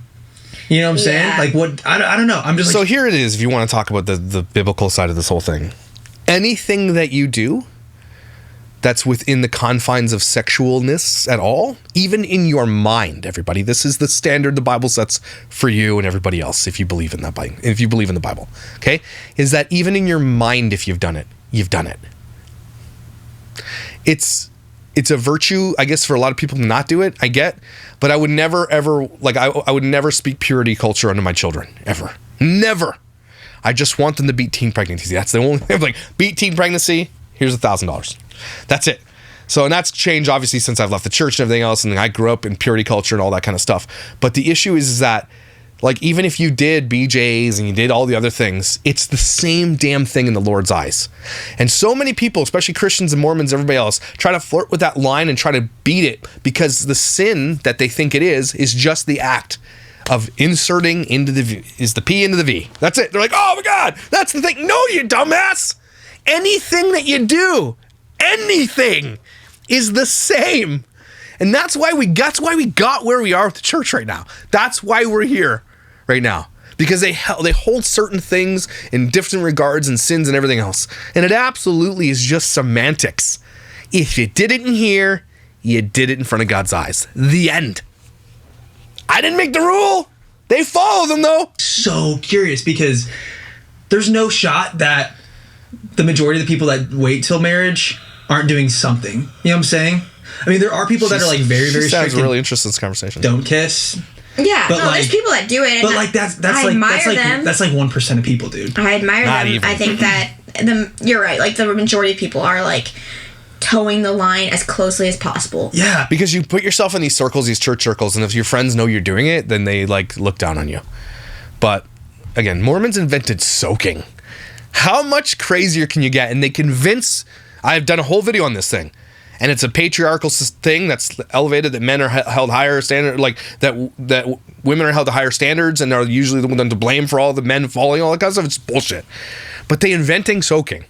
You know what I'm saying? Yeah. Like, what? I don't know. I'm just So like, here it is, if you want to talk about the biblical side of this whole thing. Anything that you do that's within the confines of sexualness at all, even in your mind, everybody. This is the standard the Bible sets for you and everybody else if you believe in that, if you believe in the Bible, okay? Is that even in your mind, if you've done it, you've done it. It's a virtue, I guess, for a lot of people to not do it, I get, but I would never, ever, like, I would never speak purity culture unto my children, ever. Never. I just want them to beat teen pregnancy. That's the only thing. Like, beat teen pregnancy, here's $1,000. That's it. So, and that's changed obviously since I've left the church and everything else, and I grew up in purity culture and all that kind of stuff. But the issue is that, like, even if you did BJs and you did all the other things, it's the same damn thing in the Lord's eyes. And so many people, especially Christians and Mormons, everybody else, try to flirt with that line and try to beat it because the sin that they think it is just the act of inserting into the V, is the P into the V. That's it. They're like, oh my God, that's the thing. No, you dumbass. Anything that you do, anything is the same. And that's why we got where we are with the church right now. That's why we're here right now. Because they hold certain things in different regards and sins and everything else. And it absolutely is just semantics. If you did it in here, you did it in front of God's eyes. The end. I didn't make the rule. They follow them though. So curious because there's no shot that the majority of the people that wait till marriage aren't doing something. You know what I'm saying? I mean, there are people that are like very, very strict. Sounds really interested in this conversation. Don't kiss. Yeah, but no, there's people that do it. But like that's like 1% of people, dude. I admire Not them. even. I think that you're right. Like the majority of people are like towing the line as closely as possible. Yeah, because you put yourself in these circles, these church circles, and if your friends know you're doing it, then they like look down on you. But again, Mormons invented soaking. How much crazier can you get? And they convince. I've done a whole video on this thing. And it's a patriarchal thing that's elevated, that men are held higher standard, like that women are held to higher standards and are usually the one to blame for all the men falling, all that kind of stuff. It's bullshit. But they invented soaking,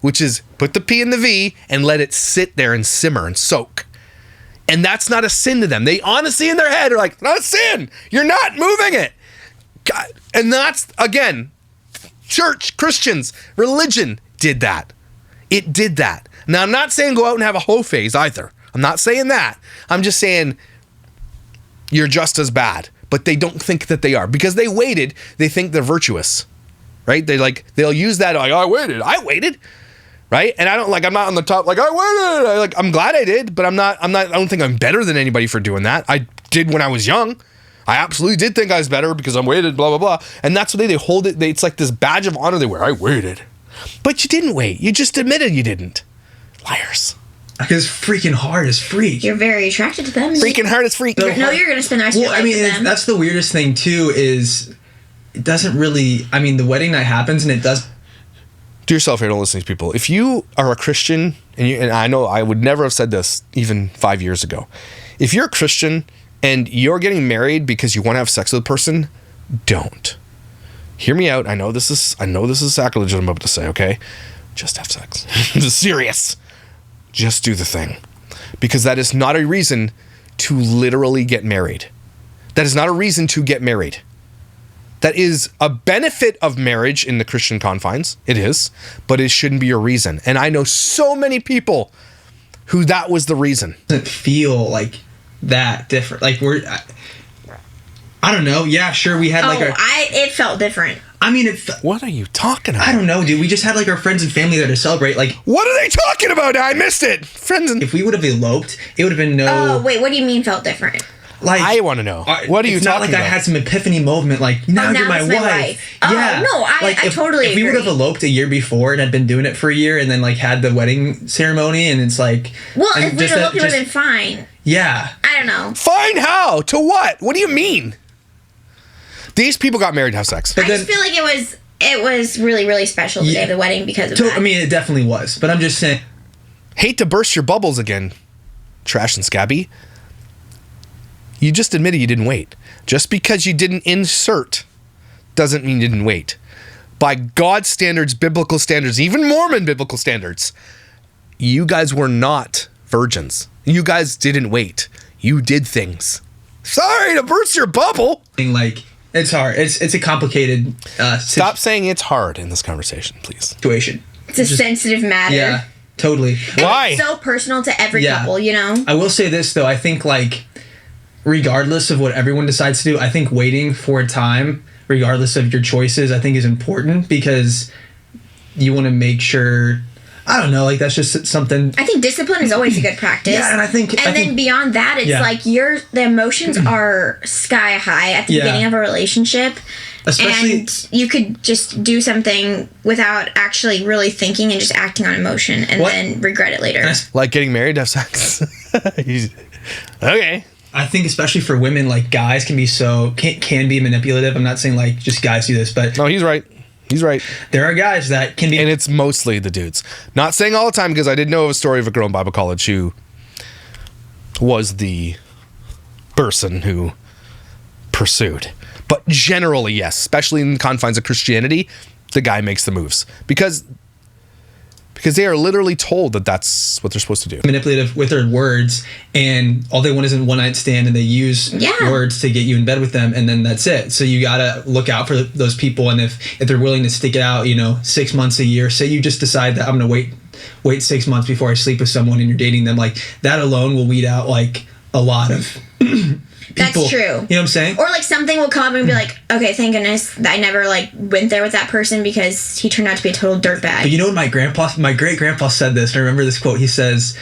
which is put the P in the V and let it sit there and simmer and soak. And that's not a sin to them. They honestly in their head are like, not a sin. You're not moving it. God. And that's, again, church, Christians, religion did that. It did that. Now, I'm not saying go out and have a hoe phase either. I'm not saying that. I'm just saying you're just as bad. But they don't think that they are. Because they waited, they think they're virtuous. Right? They'll use that like, I waited. Right? And I'm not on the top, like, I waited. I'm glad I did, but I don't think I'm better than anybody for doing that. I did when I was young. I absolutely did think I was better because I'm waited, blah, blah, blah. And that's what they hold it. It's like this badge of honor they wear. I waited. But you didn't wait. You just admitted you didn't. Liars. Because freaking hard as freak. You're very attracted to them. Freaking hard as freak. You're going to spend the rest of your life with them. That's the weirdest thing too is it doesn't really, I mean, the wedding night happens and it does. Do yourself here, don't listen to these people. If you are a Christian, and I know I would never have said this even 5 years ago. If you're a Christian and you're getting married because you want to have sex with a person, don't. Hear me out. I know this is sacrilege what I'm about to say, okay? Just have sex. This is serious. Just do the thing. Because that is not a reason to literally get married. That is not a reason to get married. That is a benefit of marriage in the Christian confines. It is. But it shouldn't be a reason. And I know so many people who that was the reason. It doesn't feel like that different. Like I don't know. Yeah, sure. We had it felt different. I mean, what are you talking about? I don't know, dude. We just had like our friends and family there to celebrate. Like, what are they talking about? I missed it. Friends and. If we would have eloped, it would have been no. Oh wait, what do you mean felt different? Like, I want to know. What are you talking about? It's not like I had some epiphany moment. Like now you're my wife. Yeah. Oh no, I totally agree. If we would have eloped a year before and had been doing it for a year, and then like had the wedding ceremony, and it's like. Well, if we eloped, it would have been fine. Yeah. I don't know. Fine how? To what? What do you mean? These people got married to have sex. I just feel like it was really, really special the day of the wedding because of that. I mean, it definitely was. But I'm just saying. Hate to burst your bubbles again, Trash and Scabby. You just admitted you didn't wait. Just because you didn't insert doesn't mean you didn't wait. By God's standards, biblical standards, even Mormon biblical standards, you guys were not virgins. You guys didn't wait. You did things. Sorry to burst your bubble. Like, it's hard. It's a complicated Stop saying it's hard in this conversation, please. Situation. It's a sensitive matter. Yeah. Totally. Why? It's so personal to every Yeah. couple, you know? I will say this though. I think like, regardless of what everyone decides to do, I think waiting for a time, regardless of your choices, I think is important because you want to make sure. I don't know, like that's just something. I think discipline is always a good practice. Yeah, and I think beyond that, it's Yeah. like the emotions are sky high at the Yeah. beginning of a relationship. Especially, And you could just do something without actually really thinking and just acting on emotion and What? then regret it later. Like getting married to have sex. Okay. I think especially for women, like guys can be manipulative. I'm not saying like just guys do this, but No, he's right. He's right. there are guys that can be. And it's mostly the dudes. Not saying all the time, because I did know of a story of a girl in Bible college who was the person who pursued. But generally, yes, especially in the confines of Christianity, the guy makes the moves. Because they are literally told that that's what they're supposed to do. manipulative with their words, and all they want is a one night stand, and they use Yeah. words to get you in bed with them, and then that's it. So you gotta look out for those people, and if they're willing to stick it out, 6 months, a year. Say you just decide that I'm gonna wait 6 months before I sleep with someone, and you're dating them, like that alone will weed out like a lot of That's people. true. You know what I'm saying? Or like something will come up and be like, okay, thank goodness that I never like went there with that person because he turned out to be a total dirtbag. But you know what my great grandpa said this, and I remember this quote. He says,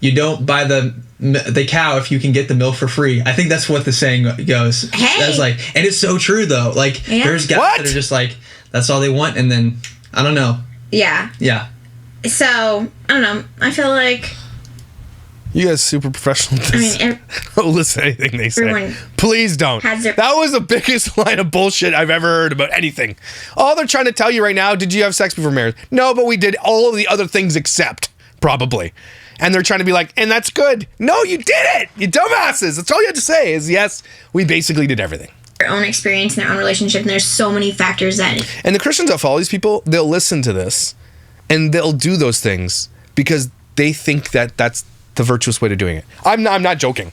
"You don't buy the cow if you can get the milk for free." I think that's what the saying goes. Hey. That's like, and it's so true though. Like, Yeah. there's guys What? that are just like, that's all they want, and then I don't know. Yeah. Yeah, So, I don't know. I feel like, You guys super professional at I this. mean, Don't listen to anything they say. Everyone Please don't. has their- That was the biggest line of bullshit I've ever heard about anything. All they're trying to tell you right now, did you have sex before marriage? No, but we did all of the other things except, probably. And they're trying to be like, and that's good. No, you did it, you dumbasses. That's all you had to say is, yes, we basically did everything. their own experience in their own relationship, and there's so many factors that. And the Christians that follow these people, they'll listen to this and they'll do those things because they think that that's the virtuous way to doing it. I'm not joking.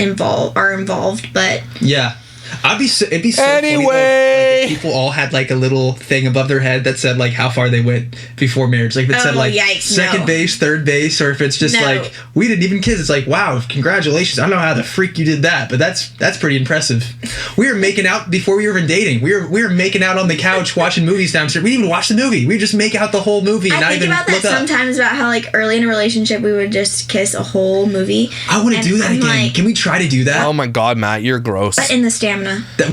Are involved, but yeah. It'd be so funny though, Anyway. like, if people all had like a little thing above their head that said like how far they went before marriage. Like if it said Oh, like yikes, second no. base, third base, or if it's just No. like we didn't even kiss. It's like, wow, congratulations. I don't know how the freak you did that, but that's pretty impressive. We were making out before we were even dating. We were making out on the couch watching movies downstairs. We didn't even watch the movie. We would just make out the whole movie and I not think even about that look up. sometimes about how like early in a relationship we would just kiss a whole movie. I want to And do that I'm again. like- Can we try to do that? Oh my God, Matt, you're gross. But in the stamina.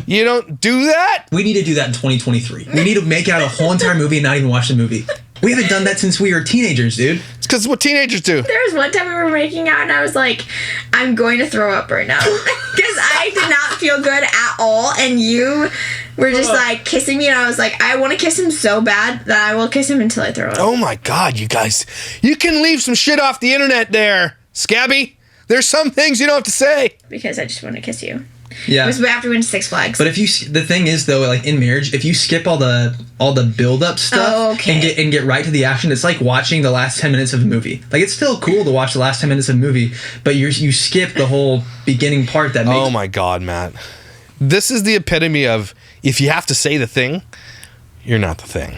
You don't do that? We need to do that in 2023. We need to make out a whole entire movie and not even watch the movie. We haven't done that since we were teenagers, dude. It's because what teenagers do. There was one time we were making out and I was like, I'm going to throw up right now. Because I did not feel good at all. And you were just like kissing me and I was like, I want to kiss him so bad that I will kiss him until I throw up. Oh my God, you guys. You can leave some shit off the internet there, Scabby. There's some things you don't have to say. Because I just want to kiss you. Yeah. It was after we went to Six Flags. But if you, the thing is though, like in marriage, if you skip all the build up stuff Oh, okay. and get right to the action, it's like watching the last 10 minutes of a movie. Like it's still cool to watch the last 10 minutes of a movie, but you skip the whole beginning part that makes. Oh my God, Matt. This is the epitome of if you have to say the thing, you're not the thing.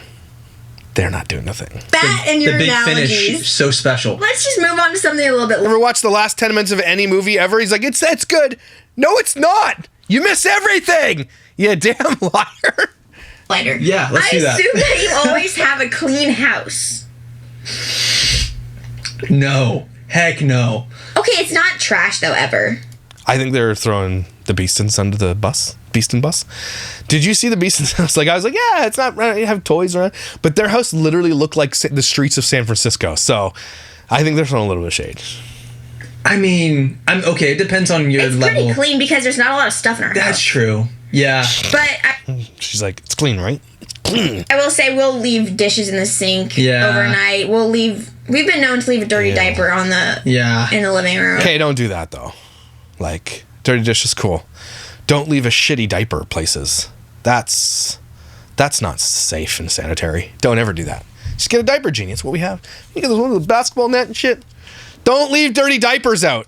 They're not doing the thing. that and your the big analogies. finish, so special. Let's just move on to something a little bit Ever watch the last 10 minutes of any movie ever? He's like, it's good. No, it's not. You miss everything. You damn liar. lighter. Yeah, let's do that. I assume that you always have a clean house. No, heck no. Okay, it's not trash though ever. I think they're throwing the Beastons under the bus. Beaston bus. Did you see the Beastons house? Like I was like, yeah, it's not. You have toys around, but their house literally looked like the streets of San Francisco. So I think they're throwing a little bit of shade. I mean, I'm okay. It depends on your It's level. pretty clean because there's not a lot of stuff in our That's house. true. Yeah. But She's like, it's clean, right? It's clean. I will say we'll leave dishes in the sink Yeah. overnight. We've been known to leave a dirty diaper on the Yeah. in the living room. Okay, don't do that though. Like, dirty dish is cool. Don't leave a shitty diaper places. That's not safe and sanitary. Don't ever do that. Just get a diaper genie. It's what we have. You get one with the basketball net and shit. Don't leave dirty diapers out.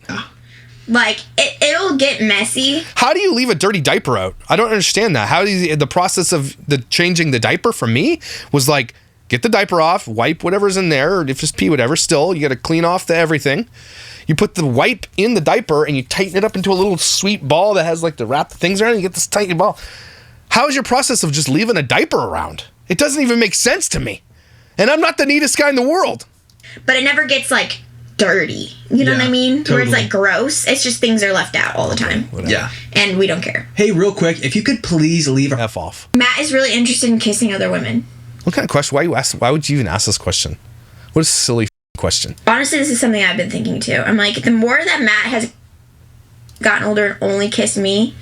Like it'll get messy. How do you leave a dirty diaper out? I don't understand that. How do you, the process of the changing the diaper for me was like get the diaper off, wipe whatever's in there, or if it's pee, whatever. Still, you got to clean off the everything. You put the wipe in the diaper and you tighten it up into a little sweet ball that has like the wrap things around. You get this tight ball. How is your process of just leaving a diaper around? It doesn't even make sense to me. And I'm not the neatest guy in the world. But it never gets like dirty. You know what I mean? Totally. Where it's like gross. It's just things are left out all the time. Whatever. Yeah. And we don't care. Hey, real quick, if you could please leave. F off. Matt is really interested in kissing other women. What kind of question? Why would you even ask this question? What a silly question. Honestly, this is something I've been thinking too. I'm like, the more that Matt has gotten older and only kissed me,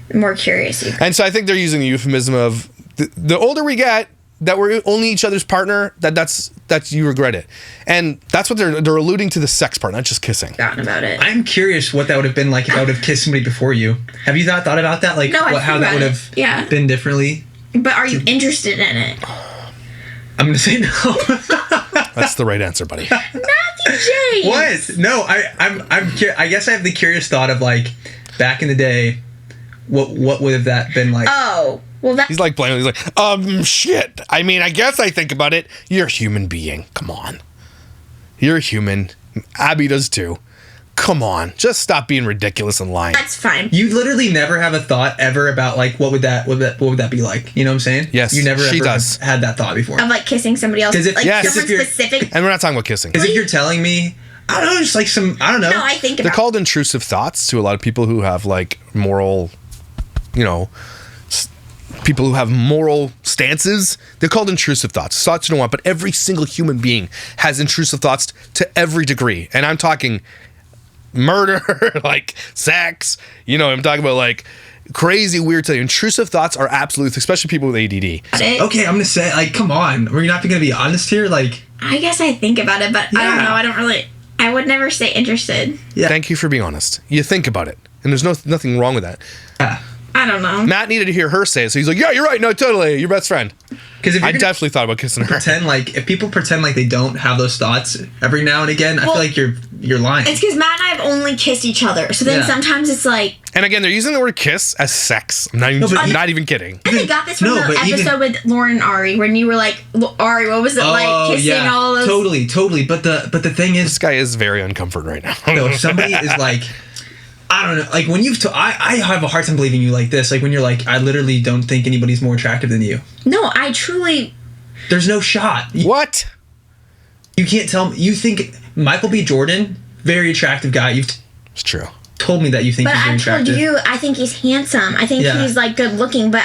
the more curious he. And so I think they're using the euphemism of the older we get, that we're only each other's partner, that's you regret it. And that's what they're alluding to, the sex part, not just kissing. Forgotten about it. I'm curious what that would have been like if I would have kissed somebody before you. Have you not thought about that? Like No, I how think that about would it. have Yeah. been differently? But are you interested in it? I'm gonna say no. That's the right answer, buddy. Matthew James. What? No, I guess I have the curious thought of like back in the day, what would have that been like? Oh, well, that. He's like playing. He's like, shit. I mean, I guess I think about it. You're a human being. Come on. You're a human. Abby does too. Come on. Just stop being ridiculous and lying. That's fine. You literally never have a thought ever about like what would that be like? You know what I'm saying? Yes, You never she ever does. had that thought before. Of like kissing somebody else. 'Cause if- like Yes. someone if you're- specific. And we're not talking about kissing. Because if you're telling me, I don't know, just like I don't know. No, I think They're about called intrusive thoughts to a lot of people who have like moral, people who have moral stances. They're called intrusive thoughts. Thoughts you don't want, but every single human being has intrusive thoughts to every degree. And I'm talking murder, like sex, I'm talking about like crazy, weird things. Intrusive thoughts are absolute, especially people with ADD. it. Okay, I'm gonna say like, come on, we're not gonna be honest here, like. I guess I think about it, but I don't Yeah. know. I don't really. I would never say interested. Yeah. Thank you for being honest. You think about it. And there's nothing wrong with that. Yeah. I don't know. Matt needed to hear her say it, so he's like, yeah, you're right. No, totally. Your best friend. Because if I you're gonna definitely thought about kissing her. pretend like if people pretend like they don't have those thoughts every now and again, I Well, feel like you're lying. It's because Matt and I have only kissed each other. So then Yeah. sometimes it's like. And again, they're using the word kiss as sex. I'm not even, but I'm not even kidding. And they got this from No, the but episode with Lauren and Ari, when you were like, Ari, what was it like kissing all those? Totally. But the thing This is, guy is very uncomfort right now. if somebody is like, I don't know, like when I have a hard time believing you like this, like when you're like, I literally don't think anybody's more attractive than you. No, I truly. There's no shot. What? You can't tell me. You think Michael B. Jordan, very attractive guy. You've It's true. told me that you think But he's very I told attractive. you, I think he's handsome. I think Yeah. he's like good looking. But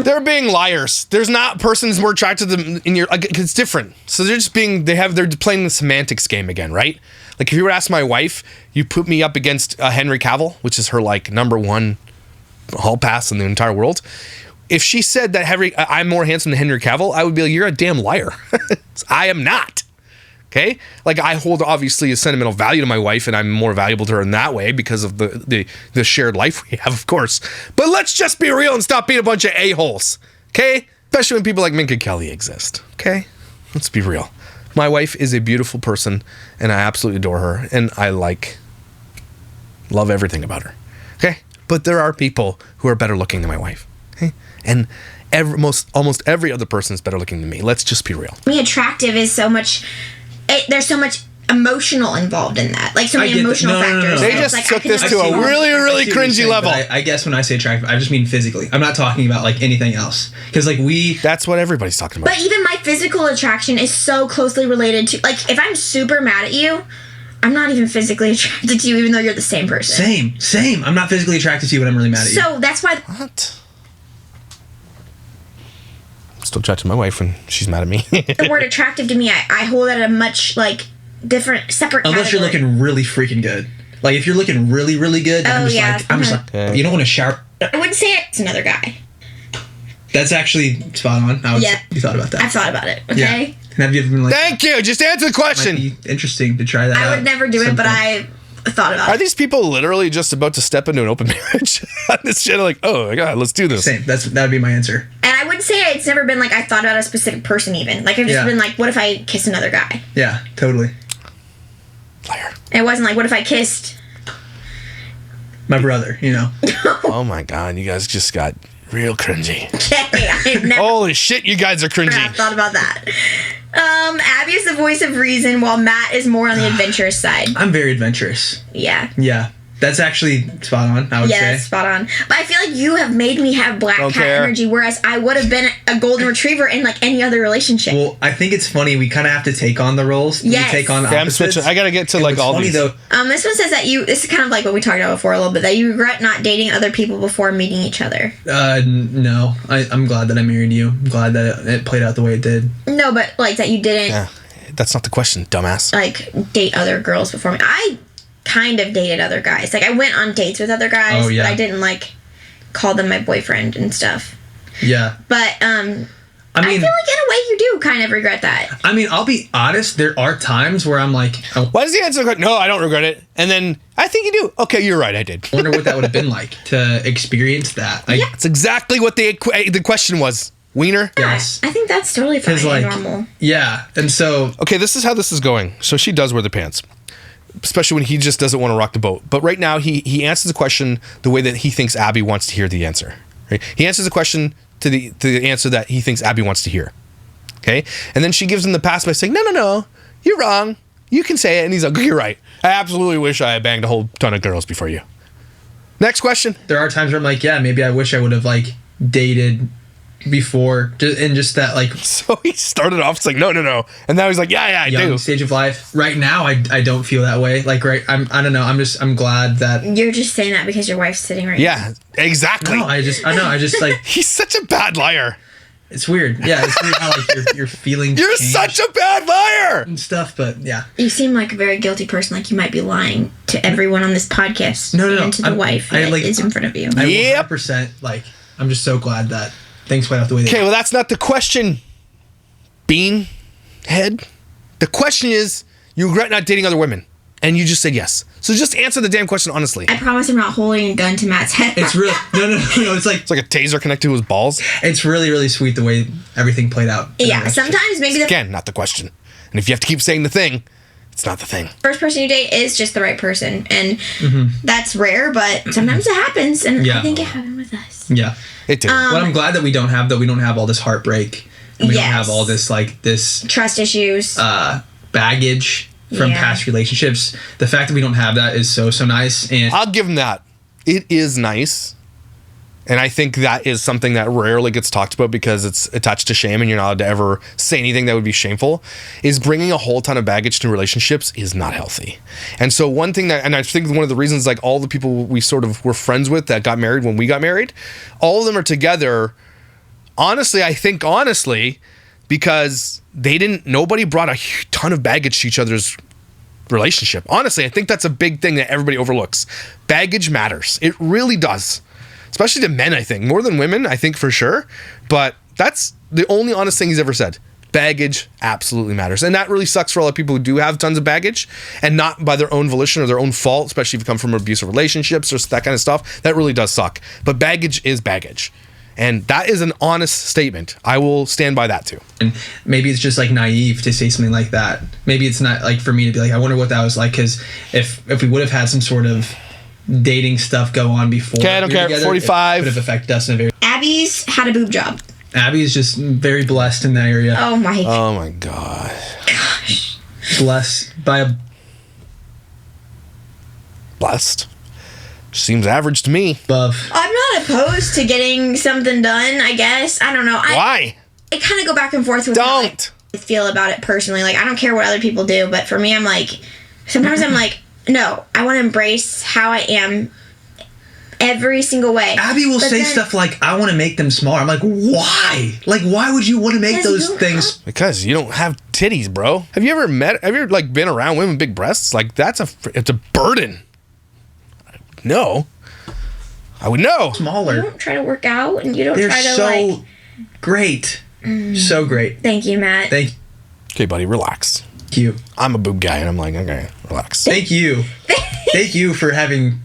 They're being liars. There's not persons more attracted to them in your. Like, it's different. So they're just being. They're playing the semantics game again, right? Like if you were to ask my wife, you put me up against Henry Cavill, which is her like #1 hall pass in the entire world. If she said that I'm more handsome than Henry Cavill, I would be like, you're a damn liar. I am not. Okay? Like I hold obviously a sentimental value to my wife, and I'm more valuable to her in that way because of the shared life we have, of course. But let's just be real and stop being a bunch of a-holes. Okay? Especially when people like Minka Kelly exist. Okay? Let's be real. My wife is a beautiful person, and I absolutely adore her, and I love everything about her. Okay? But there are people who are better looking than my wife. Okay? And almost every other person is better looking than me. Let's just be real. me attractive is so much. There's so much emotional involved in that. Like so I many get that. emotional No, no, no, no. factors. They And just it's like, I took could this never to a see one. really, really I see what you're cringy saying, level. but I guess when I say attractive, I just mean physically. I'm not talking about like anything else. Because like That's what everybody's talking about. But even my physical attraction is so closely related to, like, if I'm super mad at you, I'm not even physically attracted to you, even though you're the same person. Same. I'm not physically attracted to you when I'm really mad at you. So that's why. What? I'm still attracted to my wife when she's mad at me. The word attractive to me, I hold it at a much like different, separate. Unless you're category. looking really freaking good. Like if you're looking really, really good, then Oh, yeah. I'm just like, Okay. you don't want to shower. I wouldn't say it's another guy. That's actually spot on. Yeah. You thought about that. I've thought about it. Okay. Yeah. And have you ever been like, Thank you. Just answer the might question. be interesting to try that out I would never do at it, some but point. I thought about Are it. these people literally just about to step into an open marriage? On this shit, like, oh my god, let's do this. Same. That would be my answer. And I wouldn't say it's never been like I thought about a specific person even. Like I've just Yeah. been like, what if I kiss another guy? Yeah, totally. Liar. And it wasn't like, what if I kissed? My brother, you know. Oh my god, you guys just got Real cringy. Okay, I've never Holy shit, you guys are cringy. thought about that. Abby is the voice of reason, while Matt is more on the adventurous side. I'm very adventurous. Yeah. Yeah. That's actually spot on, I would Yeah, say. that's spot on. But I feel like you have made me have black Don't cat care. energy, whereas I would have been a golden retriever in like any other relationship. Well, I think it's funny. We kind of have to take on the roles. Yes. We take on Okay, I'm opposites. switching. I gotta get to And like what's all funny, these. though, This one says that this is kind of like what we talked about before a little bit, that you regret not dating other people before meeting each other. no. I'm glad that I married you. I'm glad that it played out the way it did. No, but like that you didn't Yeah, that's not the question, dumbass. like date other girls before me. I kind of dated other guys. Like I went on dates with other guys, Oh, yeah. but I didn't like call them my boyfriend and stuff. Yeah. But I mean, I feel like in a way you do kind of regret that. I'll be honest. There are times where I'm like, I Why does the answer go, no, I don't regret it? And then, I think you do. Okay, you're right, I did. wonder what that would have been like to experience that. Like, That's exactly what the question was. Wiener? yes. I think that's totally fine 'Cause, and like, normal. Yeah. And so, Okay, this is how this is going. So she does wear the pants, especially when he just doesn't want to rock the boat. But right now, he answers the question the way that he thinks Abby wants to hear the answer. Right? He answers the question to the answer that he thinks Abby wants to hear. Okay, and then she gives him the pass by saying, "No, you're wrong. You can say it." And he's like, "You're right. I absolutely wish I had banged a whole ton of girls before you." Next question. there are times where I'm like, yeah, maybe I wish I would have like dated before, and just that like So he started off saying, "No," and now he's like, "Yeah, I young do." stage of life. Right now, I don't feel that way. Like, right, I don't know. I'm glad that. You're just saying that because your wife's sitting right Yeah, exactly. No, I just like He's such a bad liar. it's weird. Yeah, it's weird how like your feelings. You're change such a bad liar. and stuff, but yeah. You seem like a very guilty person, like you might be lying to everyone on this podcast. No. And to the wife that is in front of you. I Yep. 100% like. I'm just so glad that things played out the way they Okay, did. well, that's not the question, Bean Head. The question is, you regret not dating other women, and you just said yes. So just answer the damn question honestly. I promise I'm not holding a gun to Matt's head. It's really no. It's like It's like a taser connected to his balls. it's really sweet the way everything played out. Yeah, sometimes maybe the Again, not the question. And if you have to keep saying the thing, it's not the thing. first person you date is just the right person. And that's rare, but sometimes it happens. And Yeah. I think it happened with us. Yeah. It did. What I'm glad that we don't have all this heartbreak. And we don't Yes. have all this like this Trust issues. baggage from Yeah. past relationships. The fact that we don't have that is so nice. And I'll give him that. It is nice. And I think that is something that rarely gets talked about because it's attached to shame and you're not allowed to ever say anything that would be shameful. Is bringing a whole ton of baggage to relationships is not healthy. And so one thing that, and I think one of the reasons like all the people we sort of were friends with that got married when we got married, all of them are together. Honestly, I think because nobody brought a ton of baggage to each other's relationship. Honestly, I think that's a big thing that everybody overlooks. Baggage matters. It really does. Especially to men, I think. More than women, I think for sure. But that's the only honest thing he's ever said. Baggage absolutely matters. And that really sucks for all the people who do have tons of baggage and not by their own volition or their own fault, especially if you come from abusive relationships or that kind of stuff. That really does suck. But baggage is baggage. And that is an honest statement. I will stand by that too. And maybe it's just like naive to say something like that. Maybe it's not like for me to be like, I wonder what that was like. Because if we would have had some sort of dating stuff go on before. Okay, I don't we were care. together, 45. It would have affected us in a very. Abby's had a boob job. Abby is just very blessed in that area. Oh my Oh my God. gosh. Blessed by a. Blessed. Seems average to me. Above. I'm not opposed to getting something done, I guess. I don't know. Why? I kind of go back and forth with how Don't. I feel about it personally. Like, I don't care what other people do, but for me, I'm like, sometimes I'm like, no, I want to embrace how I am every single way. Abby will But say then- stuff like, I want to make them smaller. I'm like, why? Like, why would you want to make Because those you things? Because you don't have titties, bro. Have you ever like been around women with big breasts? Like it's a burden. No. I would know. You Smaller? don't try to work out, and you don't They're try to, so like... great. So great. Thank you, Matt. Thank Okay, buddy, relax. you. I'm a boob guy, and I'm like, okay, relax. Thank you. Thank you for having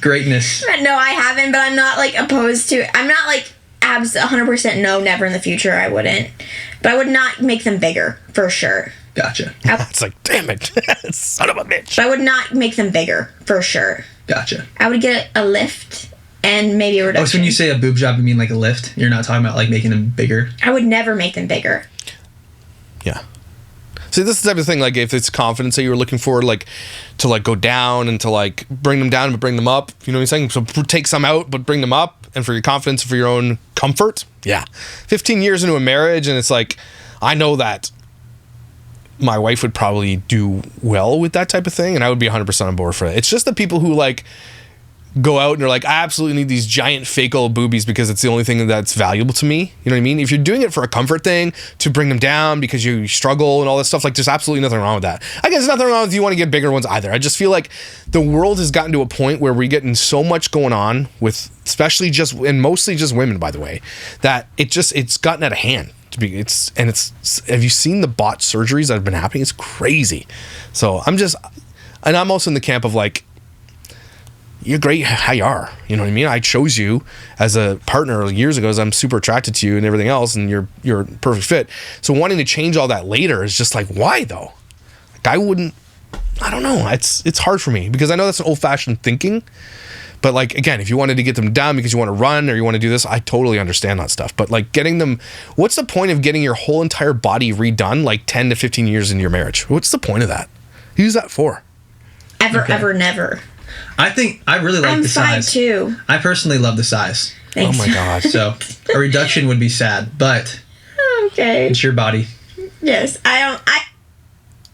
greatness. No, I haven't, but I'm not, like, opposed to... I'm not, like, 100% no, never in the future, I wouldn't. But I would not make them bigger, for sure. Gotcha. It's like, damn it, son of a bitch. But I would not make them bigger, for sure. Gotcha. I would get a lift and maybe a reduction. Oh, so when you say a boob job, you mean like a lift? You're not talking about like making them bigger? I would never make them bigger. Yeah. See, this is the type of thing, like, if it's confidence that you were looking for, like, to, like, go down and to, like, bring them down but bring them up. You know what I'm saying? So take some out but bring them up, and for your confidence, for your own comfort. Yeah. 15 years into a marriage, and it's like, I know that my wife would probably do well with that type of thing, and I would be 100% on board for it. It's just the people who, like, go out and are like, I absolutely need these giant fake old boobies because it's the only thing that's valuable to me. You know what I mean? If you're doing it for a comfort thing, to bring them down because you struggle and all this stuff, like, there's absolutely nothing wrong with that. I guess there's nothing wrong with you want to get bigger ones either. I just feel like the world has gotten to a point where we're getting so much going on with, especially just, and mostly just women, by the way, that it's gotten out of hand. Have you seen the bot surgeries that have been happening? It's crazy. So I'm also in the camp of, like, you're great how you are. You know what I mean? I chose you as a partner years ago, as I'm super attracted to you and everything else, and you're a perfect fit. So wanting to change all that later is just like, why though? Like, I don't know. It's hard for me because I know that's an old-fashioned thinking. But, like, again, if you wanted to get them down because you want to run or you want to do this, I totally understand that stuff. But, like, getting them, what's the point of getting your whole entire body redone like 10 to 15 years into your marriage? What's the point of that? Who's that for? Ever, never. I think I really like the size. I'm 5'2". I personally love the size. Thanks. Oh my god. So a reduction would be sad, but Okay. it's your body. Yes. I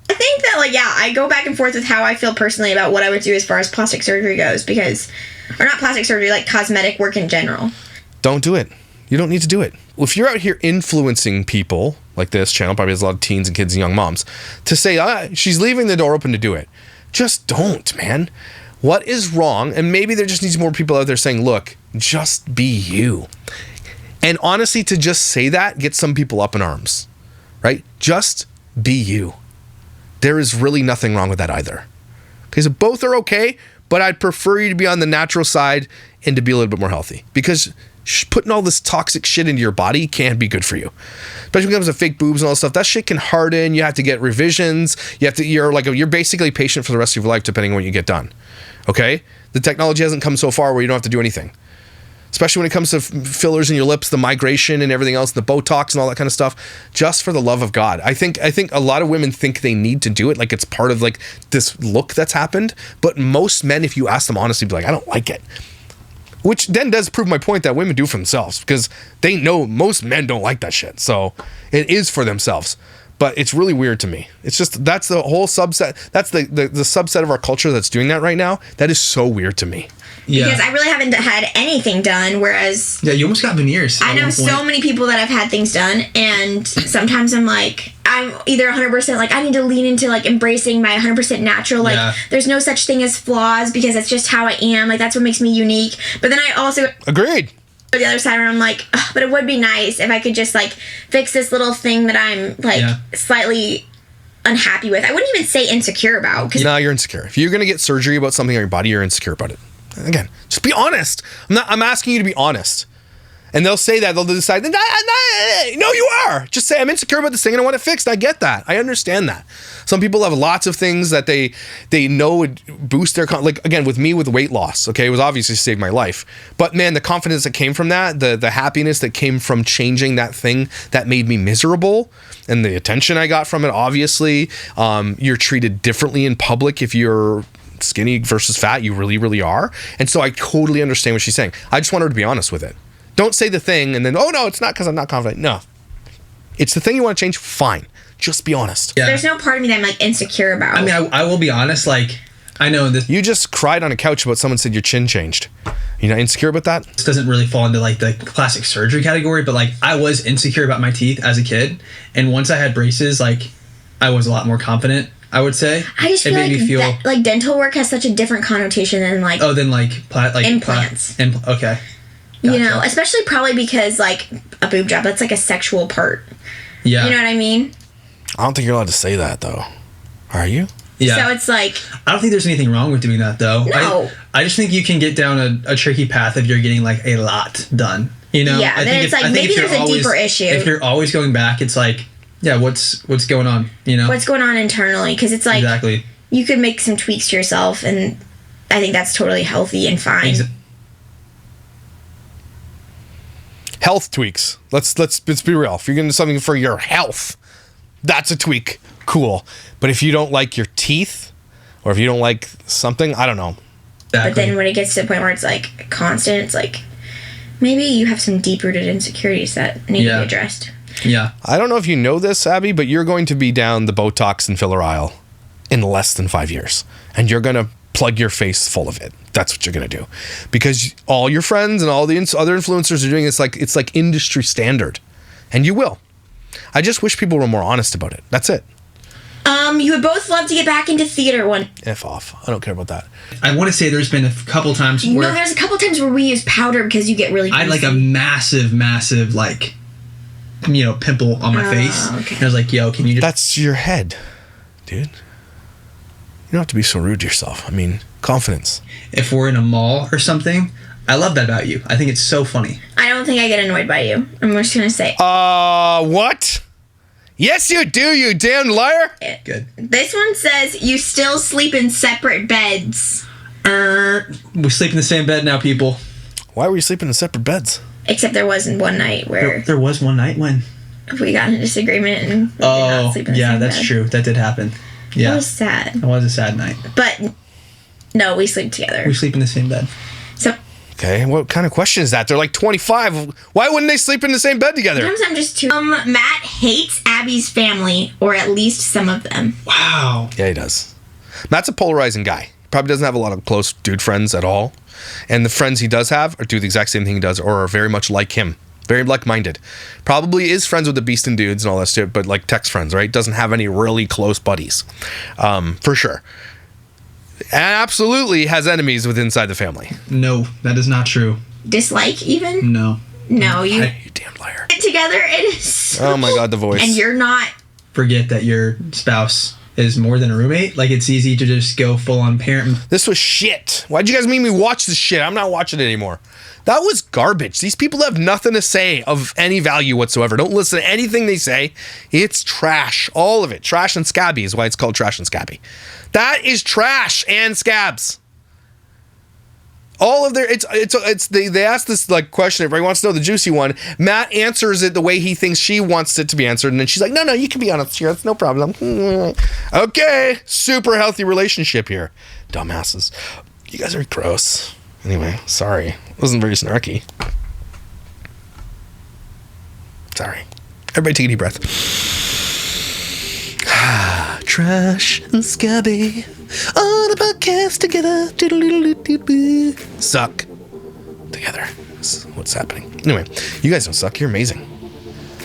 think that, like, yeah, I go back and forth with how I feel personally about what I would do as far as plastic surgery goes, because, or not plastic surgery, like cosmetic work in general. Don't do it. You don't need to do it. If you're out here influencing people, like this channel probably has a lot of teens and kids and young moms, to say, she's leaving the door open to do it. Just don't, man. What is wrong? And maybe there just needs more people out there saying, look, just be you. And honestly, to just say that gets some people up in arms, right? Just be you. There is really nothing wrong with that either. Okay, so both are okay, but I'd prefer you to be on the natural side and to be a little bit more healthy, because putting all this toxic shit into your body can't be good for you. Especially when it comes to fake boobs and all that stuff. That shit can harden. You have to get revisions. You're basically patient for the rest of your life, depending on what you get done. Okay? The technology hasn't come so far where you don't have to do anything. Especially when it comes to fillers in your lips, the migration and everything else, the Botox and all that kind of stuff. Just for the love of God. I think a lot of women think they need to do it, like it's part of, like, this look that's happened. But most men, if you ask them honestly, be like, I don't like it. Which then does prove my point that women do for themselves, because they know most men don't like that shit. So it is for themselves. But it's really weird to me. It's just, that's the whole subset. That's the subset of our culture that's doing that right now. That is so weird to me. Yeah. Because I really haven't had anything done, whereas... Yeah, you almost got veneers. I know so many people that have had things done, and sometimes I'm like, I'm either 100%, like, I need to lean into, like, embracing my 100% natural, like, Yeah. There's no such thing as flaws, because it's just how I am, like, that's what makes me unique. But then I also... Agreed. The other side where I'm like, ugh, but it would be nice if I could just, like, fix this little thing that I'm, like, slightly unhappy with. I wouldn't even say insecure about. No, you're insecure. If you're going to get surgery about something on your body, you're insecure about it. Again, just be honest. I'm asking you to be honest. And they'll say that. They'll decide, no, you are. Just say, I'm insecure about this thing and I want it fixed. I get that. I understand that. Some people have lots of things that they know would boost their, like, again, with me with weight loss, okay, it was obviously saved my life. But man, the confidence that came from that, the happiness that came from changing that thing that made me miserable, and the attention I got from it, obviously, you're treated differently in public if you're skinny versus fat. You really, really are. And so I totally understand what she's saying. I just want her to be honest with it. Don't say the thing and then, oh no, it's not because I'm not confident. No. It's the thing you want to change, fine. Just be honest. Yeah. There's no part of me that I'm, like, insecure about. I mean, I will be honest, like, I know this... You just cried on a couch about someone said your chin changed. You're not insecure about that? This doesn't really fall into, like, the plastic surgery category, but, like, I was insecure about my teeth as a kid. And once I had braces, like, I was a lot more confident, I would say. I just feel like like dental work has such a different connotation than, like... Oh, than, like implants. Okay. Gotcha. You know, especially probably because, like, a boob job, that's like a sexual part. Yeah. You know what I mean? I don't think you're allowed to say that, though. Are you? Yeah. So it's like... I don't think there's anything wrong with doing that, though. No. I just think you can get down a tricky path if you're getting, like, a lot done. You know? Yeah, then it's like, maybe there's a deeper issue. If you're always going back, it's like, yeah, what's going on, you know? What's going on internally? Because it's like... Exactly. You could make some tweaks to yourself, and I think that's totally healthy and fine. Health tweaks. Let's be real. If you're gonna do something for your health, that's a tweak. Cool. But if you don't like your teeth, or if you don't like something, I don't know. But then when it gets to the point where it's like constant, it's like maybe you have some deep-rooted insecurities that need to be addressed. Yeah. I don't know if you know this, Abby, but you're going to be down the Botox and filler aisle in less than 5 years. And you're going to plug your face full of it. That's what you're going to do. Because all your friends and all the other influencers are doing it. It's like industry standard. And you will. I just wish people were more honest about it. That's it. You would both love to get back into theater one. F off. I don't care about that. I want to say there's been a couple times where... No, there's a couple times where we use powder because you get really... I had like a massive, like, you know, pimple on my face. Okay. And I was like, yo, can you just... That's your head, dude. You don't have to be so rude to yourself. I mean, confidence. If we're in a mall or something, I love that about you. I think it's so funny. I don't think I get annoyed by you. I'm just going to say. What? Yes, you do, you damn liar. Good. This one says you still sleep in separate beds. We sleep in the same bed now, people. Why were you sleeping in separate beds? Except there wasn't one night where There was one night when... we got in a disagreement and we did not sleep in the yeah, same that's bed. true. That did happen. Yeah. It was sad. It was a sad night. But no, we sleep together. We sleep in the same bed. So Okay, what kind of question is that? They're like 25. Why wouldn't they sleep in the same bed together? sometimes I'm just too... Matt hates Abby's family, or at least some of them. Wow. Yeah, he does. Matt's a polarizing guy. Probably doesn't have a lot of close dude friends at all. And the friends he does have are do the exact same thing he does or are very much like him. Very like-minded. Probably is friends with the beast and dudes and all that shit, but like text friends, right? Doesn't have any really close buddies. For sure. And absolutely has enemies with inside the family. No, that is not true. Dislike, even? No. No, you You damn liar. get together, it is so... Oh my God, the voice. And you're not... Forget that your spouse is more than a roommate. Like, it's easy to just go full-on parent. This was shit. Why'd you guys make me watch this shit? I'm not watching it anymore. That was garbage. These people have nothing to say of any value whatsoever. Don't listen to anything they say. It's trash. All of it. Trash and scabby is why it's called Trash and Scabby. That is trash and scabs. All of their they ask this like question. Everybody wants to know the juicy one. Matt answers it the way he thinks she wants it to be answered, and then she's like, "No, you can be honest here. That's no problem." Okay, super healthy relationship here. Dumbasses. You guys are gross. Anyway, sorry. It wasn't very snarky. Sorry. Everybody take a deep breath. Trash and Scabby on a podcast together. Suck together. That's what's happening. Anyway, you guys don't suck. You're amazing.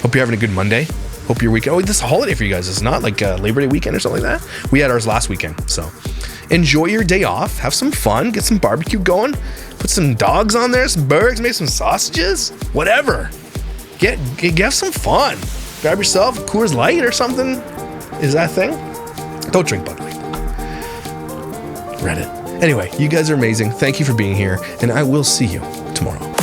Hope you're having a good Monday. Hope your weekend. Oh, this is a holiday for you guys. It's not like Labor Day weekend or something like that. We had ours last weekend. So enjoy your day off. Have some fun. Get some barbecue going. Put some dogs on there. Some burgers. Make some sausages. Whatever. Get some fun. Grab yourself a Coors Light or something. Is that a thing? Don't drink Bud Light. Reddit. Anyway, you guys are amazing. Thank you for being here, and I will see you tomorrow.